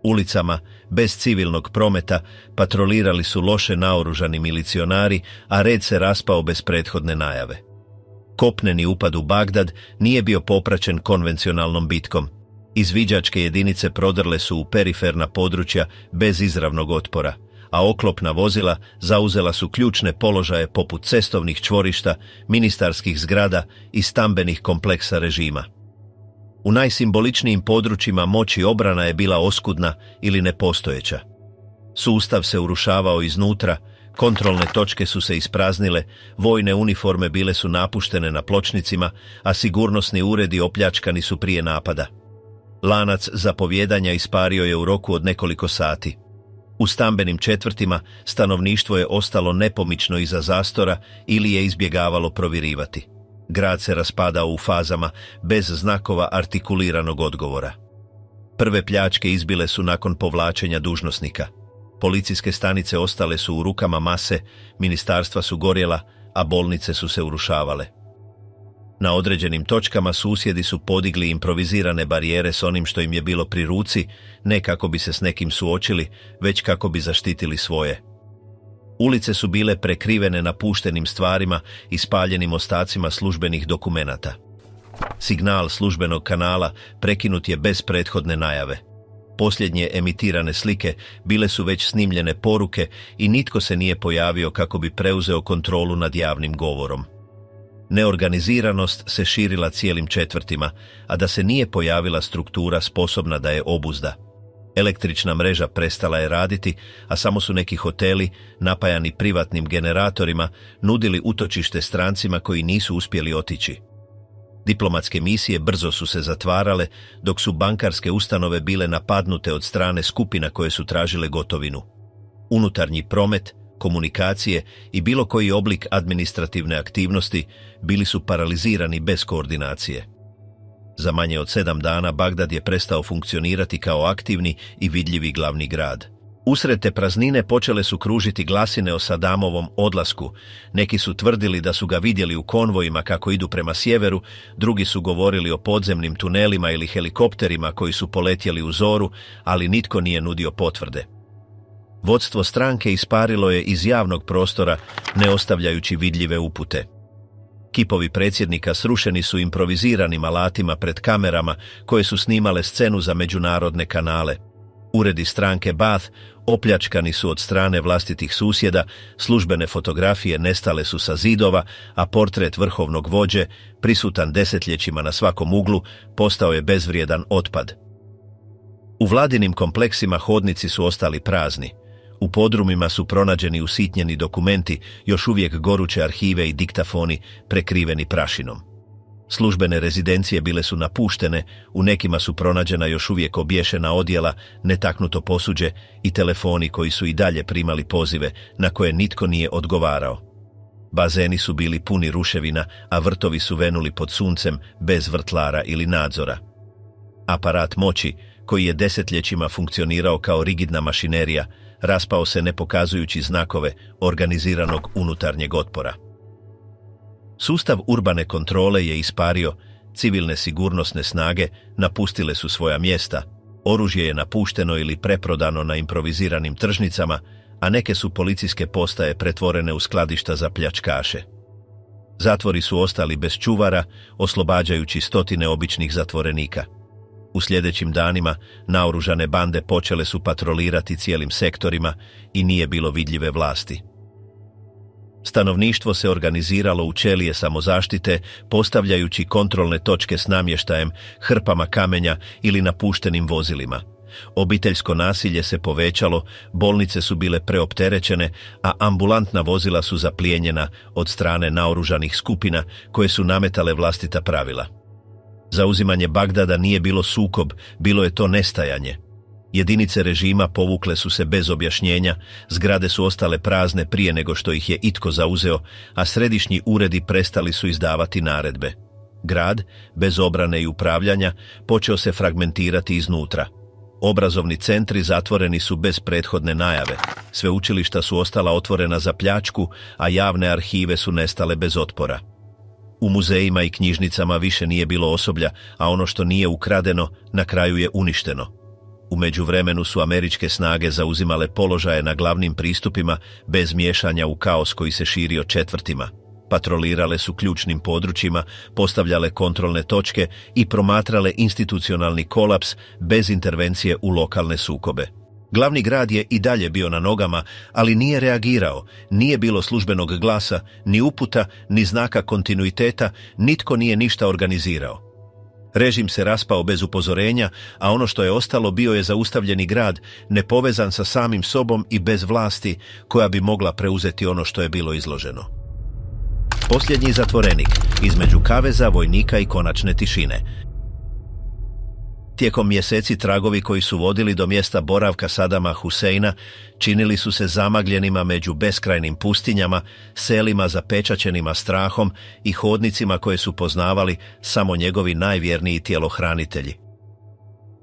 Ulicama, bez civilnog prometa, patrolirali su loše naoružani milicionari, a red se raspao bez prethodne najave. Kopneni upad u Bagdad nije bio popraćen konvencionalnom bitkom. Izviđačke jedinice prodrle su u periferna područja bez izravnog otpora, a oklopna vozila zauzela su ključne položaje poput cestovnih čvorišta, ministarskih zgrada i stambenih kompleksa režima. U najsimboličnijim područjima moći obrana je bila oskudna ili nepostojeća. Sustav se urušavao iznutra, kontrolne točke su se ispraznile, vojne uniforme bile su napuštene na pločnicima, a sigurnosni uredi opljačkani su prije napada. Lanac zapovjedanja ispario je u roku od nekoliko sati. U stambenim četvrtima stanovništvo je ostalo nepomično iza zastora ili je izbjegavalo provirivati. Grad se raspadao u fazama, bez znakova artikuliranog odgovora. Prve pljačke izbile su nakon povlačenja dužnosnika. Policijske stanice ostale su u rukama mase, ministarstva su gorjela, a bolnice su se urušavale. Na određenim točkama susjedi su podigli improvizirane barijere s onim što im je bilo pri ruci, ne kako bi se s nekim suočili, već kako bi zaštitili svoje. Ulice su bile prekrivene napuštenim stvarima i spaljenim ostacima službenih dokumenata. Signal službenog kanala prekinut je bez prethodne najave. Posljednje emitirane slike bile su već snimljene poruke i nitko se nije pojavio kako bi preuzeo kontrolu nad javnim govorom. Neorganiziranost se širila cijelim četvrtima, a da se nije pojavila struktura sposobna da je obuzda. Električna mreža prestala je raditi, a samo su neki hoteli, napajani privatnim generatorima, nudili utočište strancima koji nisu uspjeli otići. Diplomatske misije brzo su se zatvarale, dok su bankarske ustanove bile napadnute od strane skupina koje su tražile gotovinu. Unutarnji promet, komunikacije i bilo koji oblik administrativne aktivnosti bili su paralizirani bez koordinacije. Za manje od 7 dana Bagdad je prestao funkcionirati kao aktivni i vidljivi glavni grad. Usred te praznine počele su kružiti glasine o Sadamovom odlasku. Neki su tvrdili da su ga vidjeli u konvojima kako idu prema sjeveru, drugi su govorili o podzemnim tunelima ili helikopterima koji su poletjeli u zoru, ali nitko nije nudio potvrde. Vodstvo stranke isparilo je iz javnog prostora, ne ostavljajući vidljive upute. Kipovi predsjednika srušeni su improviziranim alatima pred kamerama koje su snimale scenu za međunarodne kanale. Uredi stranke Baath opljačkani su od strane vlastitih susjeda, službene fotografije nestale su sa zidova, a portret vrhovnog vođe, prisutan desetljećima na svakom uglu, postao je bezvrijedan otpad. U vladinim kompleksima hodnici su ostali prazni. U podrumima su pronađeni usitnjeni dokumenti, još uvijek goruće arhive i diktafoni prekriveni prašinom. Službene rezidencije bile su napuštene, u nekima su pronađena još uvijek obješena odjela, netaknuto posuđe i telefoni koji su i dalje primali pozive na koje nitko nije odgovarao. Bazeni su bili puni ruševina, a vrtovi su venuli pod suncem bez vrtlara ili nadzora. Aparat moći, koji je desetljećima funkcionirao kao rigidna mašinerija, raspao se ne pokazujući znakove organiziranog unutarnjeg otpora. Sustav urbane kontrole je ispario, civilne sigurnosne snage napustile su svoja mjesta, oružje je napušteno ili preprodano na improviziranim tržnicama, a neke su policijske postaje pretvorene u skladišta za pljačkaše. Zatvori su ostali bez čuvara, oslobađajući stotine običnih zatvorenika. U sljedećim danima naoružane bande počele su patrolirati cijelim sektorima i nije bilo vidljive vlasti. Stanovništvo se organiziralo u ćelije samozaštite, postavljajući kontrolne točke s namještajem, hrpama kamenja ili napuštenim vozilima. Obiteljsko nasilje se povećalo, bolnice su bile preopterećene, a ambulantna vozila su zaplijenjena od strane naoružanih skupina koje su nametale vlastita pravila. Zauzimanje Bagdada nije bilo sukob, bilo je to nestajanje. Jedinice režima povukle su se bez objašnjenja, zgrade su ostale prazne prije nego što ih je itko zauzeo, a središnji uredi prestali su izdavati naredbe. Grad, bez obrane i upravljanja, počeo se fragmentirati iznutra. Obrazovni centri zatvoreni su bez prethodne najave, sveučilišta su ostala otvorena za pljačku, a javne arhive su nestale bez otpora. U muzejima i knjižnicama više nije bilo osoblja, a ono što nije ukradeno na kraju je uništeno. U međuvremenu su američke snage zauzimale položaje na glavnim pristupima bez miješanja u kaos koji se širio četvrtima. Patrolirale su ključnim područjima, postavljale kontrolne točke i promatrale institucionalni kolaps bez intervencije u lokalne sukobe. Glavni grad je i dalje bio na nogama, ali nije reagirao, nije bilo službenog glasa, ni uputa, ni znaka kontinuiteta, nitko nije ništa organizirao. Režim se raspao bez upozorenja, a ono što je ostalo bio je zaustavljeni grad, nepovezan sa samim sobom i bez vlasti koja bi mogla preuzeti ono što je bilo izloženo. Posljednji zatvorenik, između kaveza, vojnika i konačne tišine. Tijekom mjeseci tragovi koji su vodili do mjesta boravka Sadama Huseina činili su se zamagljenima među beskrajnim pustinjama, selima zapečaćenima strahom i hodnicima koje su poznavali samo njegovi najvjerniji tjelohranitelji.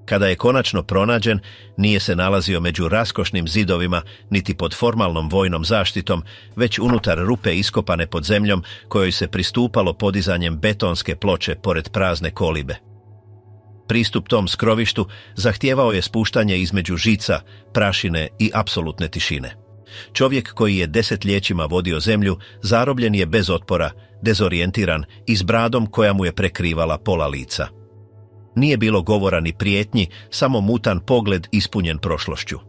Kada je konačno pronađen, nije se nalazio među raskošnim zidovima niti pod formalnom vojnom zaštitom, već unutar rupe iskopane pod zemljom kojoj se pristupalo podizanjem betonske ploče pored prazne kolibe. Pristup tom skrovištu zahtijevao je spuštanje između žica, prašine i apsolutne tišine. Čovjek koji je desetljećima vodio zemlju zarobljen je bez otpora, dezorijentiran i s bradom koja mu je prekrivala pola lica. Nije bilo govora ni prijetnji, samo mutan pogled ispunjen prošlošću.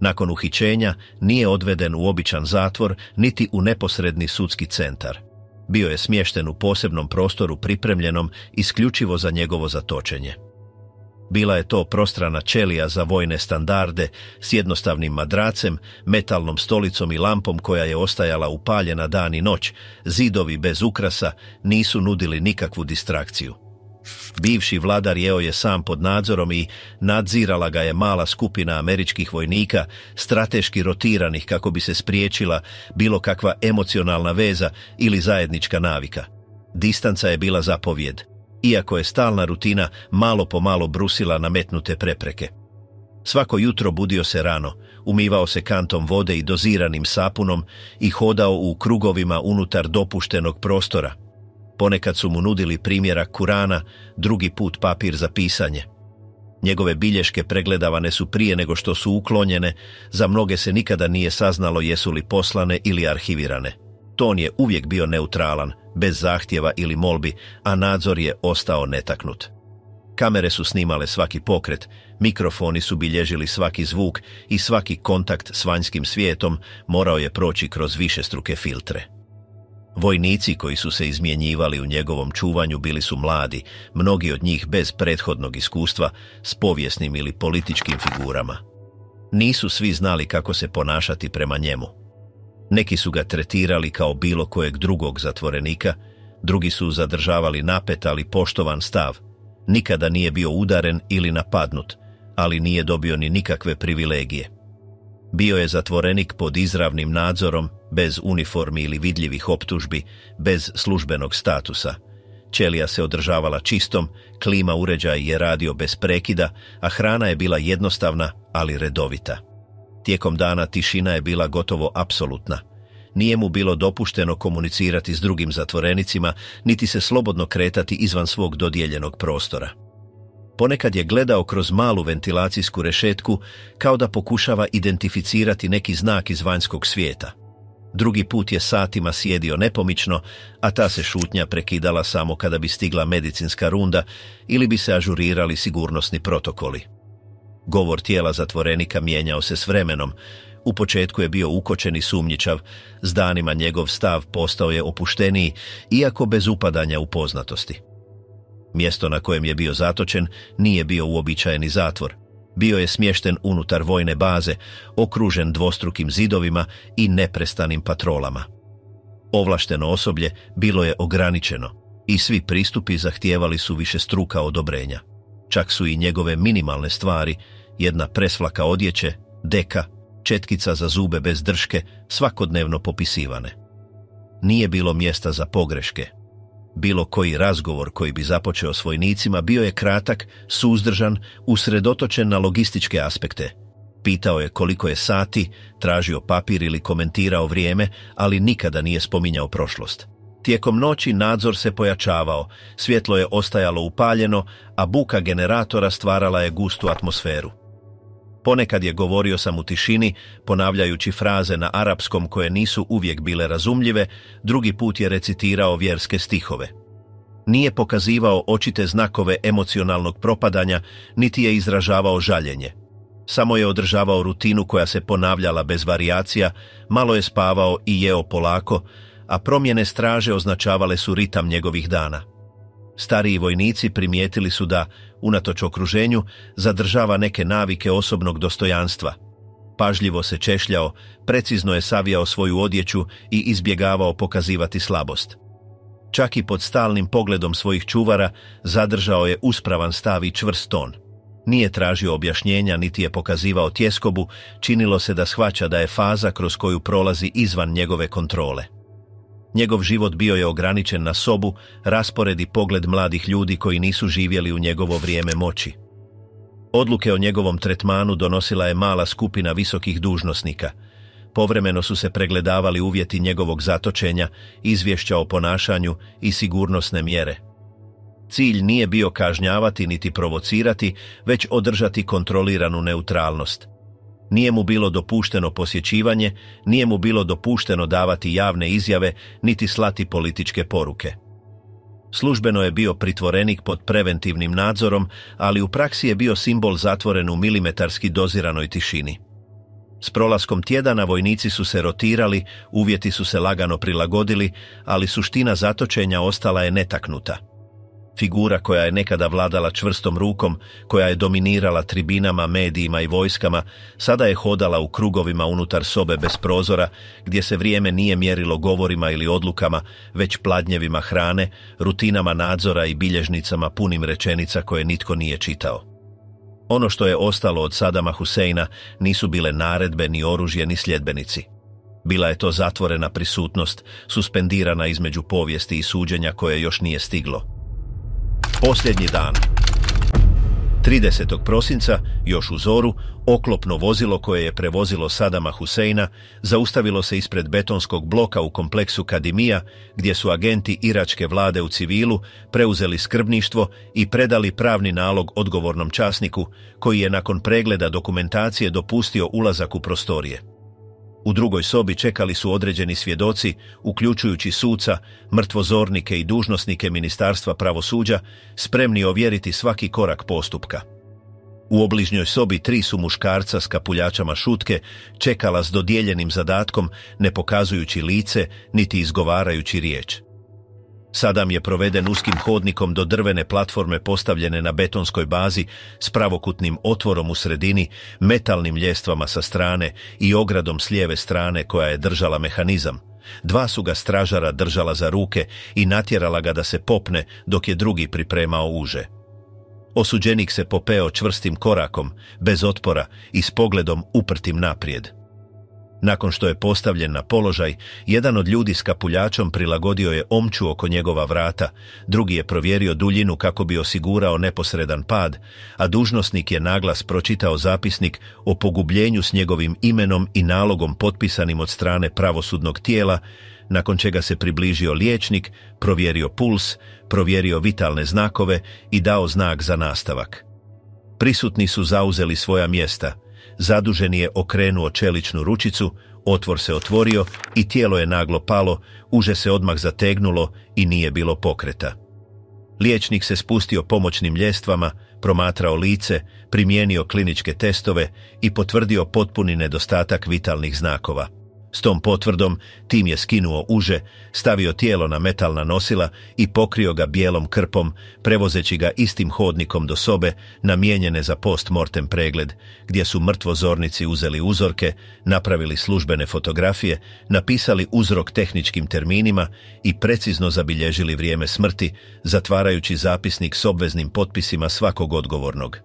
Nakon uhićenja nije odveden u običan zatvor niti u neposredni sudski centar. Bio je smješten u posebnom prostoru pripremljenom isključivo za njegovo zatočenje. Bila je to prostrana ćelija za vojne standarde s jednostavnim madracem, metalnom stolicom i lampom koja je ostajala upaljena dan i noć. Zidovi bez ukrasa nisu nudili nikakvu distrakciju. Bivši vladar jeo je sam pod nadzorom i nadzirala ga je mala skupina američkih vojnika, strateški rotiranih kako bi se spriječila bilo kakva emocionalna veza ili zajednička navika. Distanca je bila zapovjed, iako je stalna rutina malo po malo brusila nametnute prepreke. Svako jutro budio se rano, umivao se kantom vode i doziranim sapunom i hodao u krugovima unutar dopuštenog prostora. Ponekad su mu nudili primjerak Kurana, drugi put papir za pisanje. Njegove bilješke pregledavane su prije nego što su uklonjene, za mnoge se nikada nije saznalo jesu li poslane ili arhivirane. Ton je uvijek bio neutralan, bez zahtjeva ili molbi, a nadzor je ostao netaknut. Kamere su snimale svaki pokret, mikrofoni su bilježili svaki zvuk i svaki kontakt s vanjskim svijetom morao je proći kroz višestruke filtre. Vojnici koji su se izmjenjivali u njegovom čuvanju bili su mladi, mnogi od njih bez prethodnog iskustva s povijesnim ili političkim figurama. Nisu svi znali kako se ponašati prema njemu. Neki su ga tretirali kao bilo kojeg drugog zatvorenika, drugi su zadržavali napet ali poštovan stav. Nikada nije bio udaren ili napadnut, ali nije dobio ni nikakve privilegije. Bio je zatvorenik pod izravnim nadzorom, bez uniformi ili vidljivih optužbi, bez službenog statusa. Ćelija se održavala čistom, klima uređaj je radio bez prekida, a hrana je bila jednostavna, ali redovita. Tijekom dana tišina je bila gotovo apsolutna. Nije mu bilo dopušteno komunicirati s drugim zatvorenicima, niti se slobodno kretati izvan svog dodijeljenog prostora. Ponekad je gledao kroz malu ventilacijsku rešetku kao da pokušava identificirati neki znak iz vanjskog svijeta. Drugi put je satima sjedio nepomično, a ta se šutnja prekidala samo kada bi stigla medicinska runda ili bi se ažurirali sigurnosni protokoli. Govor tijela zatvorenika mijenjao se s vremenom. U početku je bio ukočen i sumnjičav, s danima njegov stav postao je opušteniji, iako bez upadanja u poznatosti. Mjesto na kojem je bio zatočen nije bio uobičajeni zatvor. Bio je smješten unutar vojne baze, okružen dvostrukim zidovima i neprestanim patrolama. Ovlašteno osoblje bilo je ograničeno i svi pristupi zahtijevali su višestruka odobrenja. Čak su i njegove minimalne stvari, jedna presvlaka odjeće, deka, četkica za zube bez drške, svakodnevno popisivane. Nije bilo mjesta za pogreške. Bilo koji razgovor koji bi započeo s vojnicima bio je kratak, suzdržan, usredotočen na logističke aspekte. Pitao je koliko je sati, tražio papir ili komentirao vrijeme, ali nikada nije spominjao prošlost. Tijekom noći nadzor se pojačavao, svjetlo je ostajalo upaljeno, a buka generatora stvarala je gustu atmosferu. Ponekad je govorio sam u tišini, ponavljajući fraze na arapskom koje nisu uvijek bile razumljive, drugi put je recitirao vjerske stihove. Nije pokazivao očite znakove emocionalnog propadanja, niti je izražavao žaljenje. Samo je održavao rutinu koja se ponavljala bez varijacija, malo je spavao i jeo polako, a promjene straže označavale su ritam njegovih dana. Stariji vojnici primijetili su da, unatoč okruženju, zadržava neke navike osobnog dostojanstva. Pažljivo se češljao, precizno je savijao svoju odjeću i izbjegavao pokazivati slabost. Čak i pod stalnim pogledom svojih čuvara zadržao je uspravan stav i čvrst ton. Nije tražio objašnjenja niti je pokazivao tjeskobu, činilo se da shvaća da je faza kroz koju prolazi izvan njegove kontrole. Njegov život bio je ograničen na sobu, raspored i pogled mladih ljudi koji nisu živjeli u njegovo vrijeme moći. Odluke o njegovom tretmanu donosila je mala skupina visokih dužnosnika. Povremeno su se pregledavali uvjeti njegovog zatočenja, izvješća o ponašanju i sigurnosne mjere. Cilj nije bio kažnjavati niti provocirati, već održati kontroliranu neutralnost. Nije mu bilo dopušteno posjećivanje, nije mu bilo dopušteno davati javne izjave, niti slati političke poruke. Službeno je bio pritvorenik pod preventivnim nadzorom, ali u praksi je bio simbol zatvoren u milimetarski doziranoj tišini. S prolaskom tjedana vojnici su se rotirali, uvjeti su se lagano prilagodili, ali suština zatočenja ostala je netaknuta. Figura koja je nekada vladala čvrstom rukom, koja je dominirala tribinama, medijima i vojskama, sada je hodala u krugovima unutar sobe bez prozora, gdje se vrijeme nije mjerilo govorima ili odlukama, već pladnjevima hrane, rutinama nadzora i bilježnicama punim rečenica koje nitko nije čitao. Ono što je ostalo od Sadama Huseina nisu bile naredbe, ni oružje, ni sljedbenici. Bila je to zatvorena prisutnost, suspendirana između povijesti i suđenja koje još nije stiglo. Posljednji dan. 30. prosinca, još u zoru, oklopno vozilo koje je prevozilo Sadama Huseina zaustavilo se ispred betonskog bloka u kompleksu Kadimija, gdje su agenti iračke vlade u civilu preuzeli skrbništvo i predali pravni nalog odgovornom časniku, koji je nakon pregleda dokumentacije dopustio ulazak u prostorije. U drugoj sobi čekali su određeni svjedoci, uključujući suca, mrtvozornike i dužnosnike Ministarstva pravosuđa, spremni ovjeriti svaki korak postupka. U obližnjoj sobi 3 su muškarca s kapuljačama šutke čekala s dodijeljenim zadatkom, ne pokazujući lice, niti izgovarajući riječ. Sadam je proveden uskim hodnikom do drvene platforme postavljene na betonskoj bazi s pravokutnim otvorom u sredini, metalnim ljestvama sa strane i ogradom s lijeve strane koja je držala mehanizam. 2 su ga stražara držala za ruke i natjerala ga da se popne dok je drugi pripremao uže. Osuđenik se popeo čvrstim korakom, bez otpora i s pogledom uprtim naprijed. Nakon što je postavljen na položaj, jedan od ljudi s kapuljačom prilagodio je omču oko njegova vrata, drugi je provjerio duljinu kako bi osigurao neposredan pad, a dužnosnik je naglas pročitao zapisnik o pogubljenju s njegovim imenom i nalogom potpisanim od strane pravosudnog tijela, nakon čega se približio liječnik, provjerio puls, provjerio vitalne znakove i dao znak za nastavak. Prisutni su zauzeli svoja mjesta. Zaduženi je okrenuo čeličnu ručicu, otvor se otvorio i tijelo je naglo palo, uže se odmah zategnulo i nije bilo pokreta. Liječnik se spustio pomoćnim ljestvama, promatrao lice, primijenio kliničke testove i potvrdio potpuni nedostatak vitalnih znakova. S tom potvrdom tim je skinuo uže, stavio tijelo na metalna nosila i pokrio ga bijelom krpom, prevozeći ga istim hodnikom do sobe namijenjene za post-mortem pregled, gdje su mrtvozornici uzeli uzorke, napravili službene fotografije, napisali uzrok tehničkim terminima i precizno zabilježili vrijeme smrti, zatvarajući zapisnik s obveznim potpisima svakog odgovornog.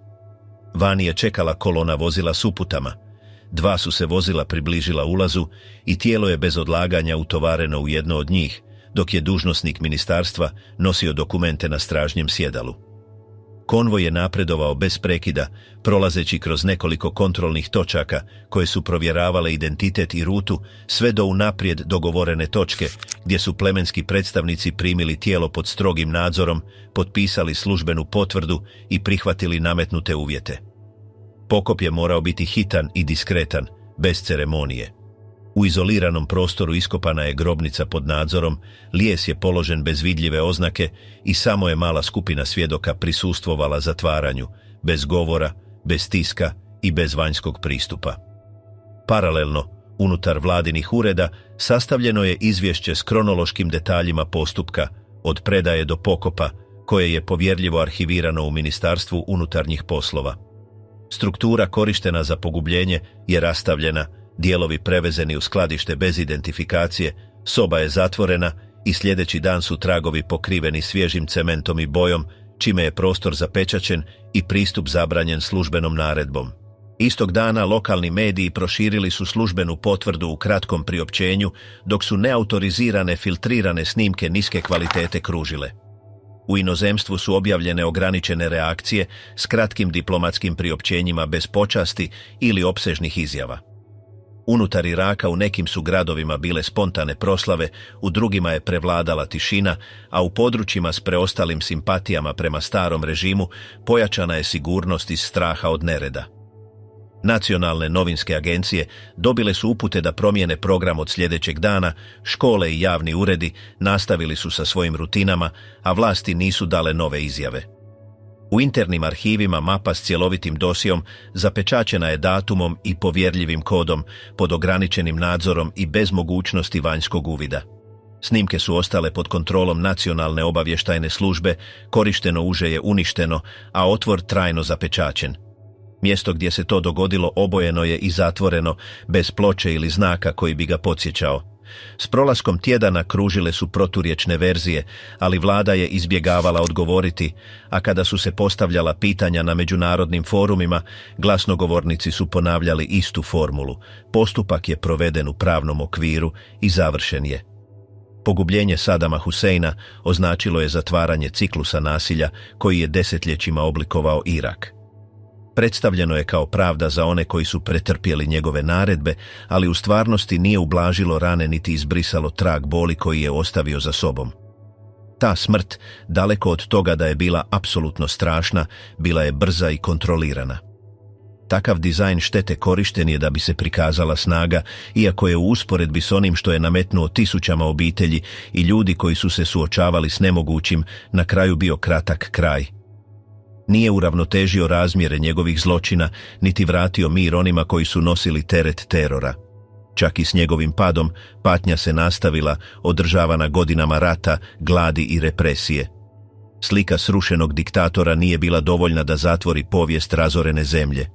Vani je čekala kolona vozila s uputama. 2 su se vozila približila ulazu i tijelo je bez odlaganja utovareno u jedno od njih, dok je dužnosnik ministarstva nosio dokumente na stražnjem sjedalu. Konvoj je napredovao bez prekida, prolazeći kroz nekoliko kontrolnih točaka koje su provjeravale identitet i rutu, sve do unaprijed dogovorene točke, gdje su plemenski predstavnici primili tijelo pod strogim nadzorom, potpisali službenu potvrdu i prihvatili nametnute uvjete. Pokop je morao biti hitan i diskretan, bez ceremonije. U izoliranom prostoru iskopana je grobnica pod nadzorom, lijes je položen bez vidljive oznake i samo je mala skupina svjedoka prisustvovala zatvaranju, bez govora, bez tiska i bez vanjskog pristupa. Paralelno, unutar vladinih ureda, sastavljeno je izvješće s kronološkim detaljima postupka, od predaje do pokopa, koje je povjerljivo arhivirano u Ministarstvu unutarnjih poslova. Struktura korištena za pogubljenje je rastavljena, dijelovi prevezeni u skladište bez identifikacije, soba je zatvorena i sljedeći dan su tragovi pokriveni svježim cementom i bojom, čime je prostor zapečaćen i pristup zabranjen službenom naredbom. Istog dana lokalni mediji proširili su službenu potvrdu u kratkom priopćenju, dok su neautorizirane filtrirane snimke niske kvalitete kružile. U inozemstvu su objavljene ograničene reakcije s kratkim diplomatskim priopćenjima bez počasti ili opsežnih izjava. Unutar Iraka u nekim su gradovima bile spontane proslave, u drugima je prevladala tišina, a u područjima s preostalim simpatijama prema starom režimu pojačana je sigurnost iz straha od nereda. Nacionalne novinske agencije dobile su upute da promijene program od sljedećeg dana, škole i javni uredi nastavili su sa svojim rutinama, a vlasti nisu dale nove izjave. U internim arhivima mapa s cjelovitim dosijom zapečaćena je datumom i povjerljivim kodom, pod ograničenim nadzorom i bez mogućnosti vanjskog uvida. Snimke su ostale pod kontrolom nacionalne obavještajne službe, korišteno uže je uništeno, a otvor trajno zapečaćen. Mjesto gdje se to dogodilo obojeno je i zatvoreno, bez ploče ili znaka koji bi ga podsjećao. S prolaskom tjedana kružile su proturječne verzije, ali vlada je izbjegavala odgovoriti, a kada su se postavljala pitanja na međunarodnim forumima, glasnogovornici su ponavljali istu formulu. Postupak je proveden u pravnom okviru i završen je. Pogubljenje Sadama Huseina označilo je zatvaranje ciklusa nasilja koji je desetljećima oblikovao Irak. Predstavljeno je kao pravda za one koji su pretrpjeli njegove naredbe, ali u stvarnosti nije ublažilo rane niti izbrisalo trag boli koji je ostavio za sobom. Ta smrt, daleko od toga da je bila apsolutno strašna, bila je brza i kontrolirana. Takav dizajn štete korišten je da bi se prikazala snaga, iako je u usporedbi s onim što je nametnuo tisućama obitelji i ljudi koji su se suočavali s nemogućim, na kraju bio kratak kraj. Nije uravnotežio razmjere njegovih zločina, niti vratio mir onima koji su nosili teret terora. Čak i s njegovim padom, patnja se nastavila, održavana godinama rata, gladi i represije. Slika srušenog diktatora nije bila dovoljna da zatvori povijest razorene zemlje.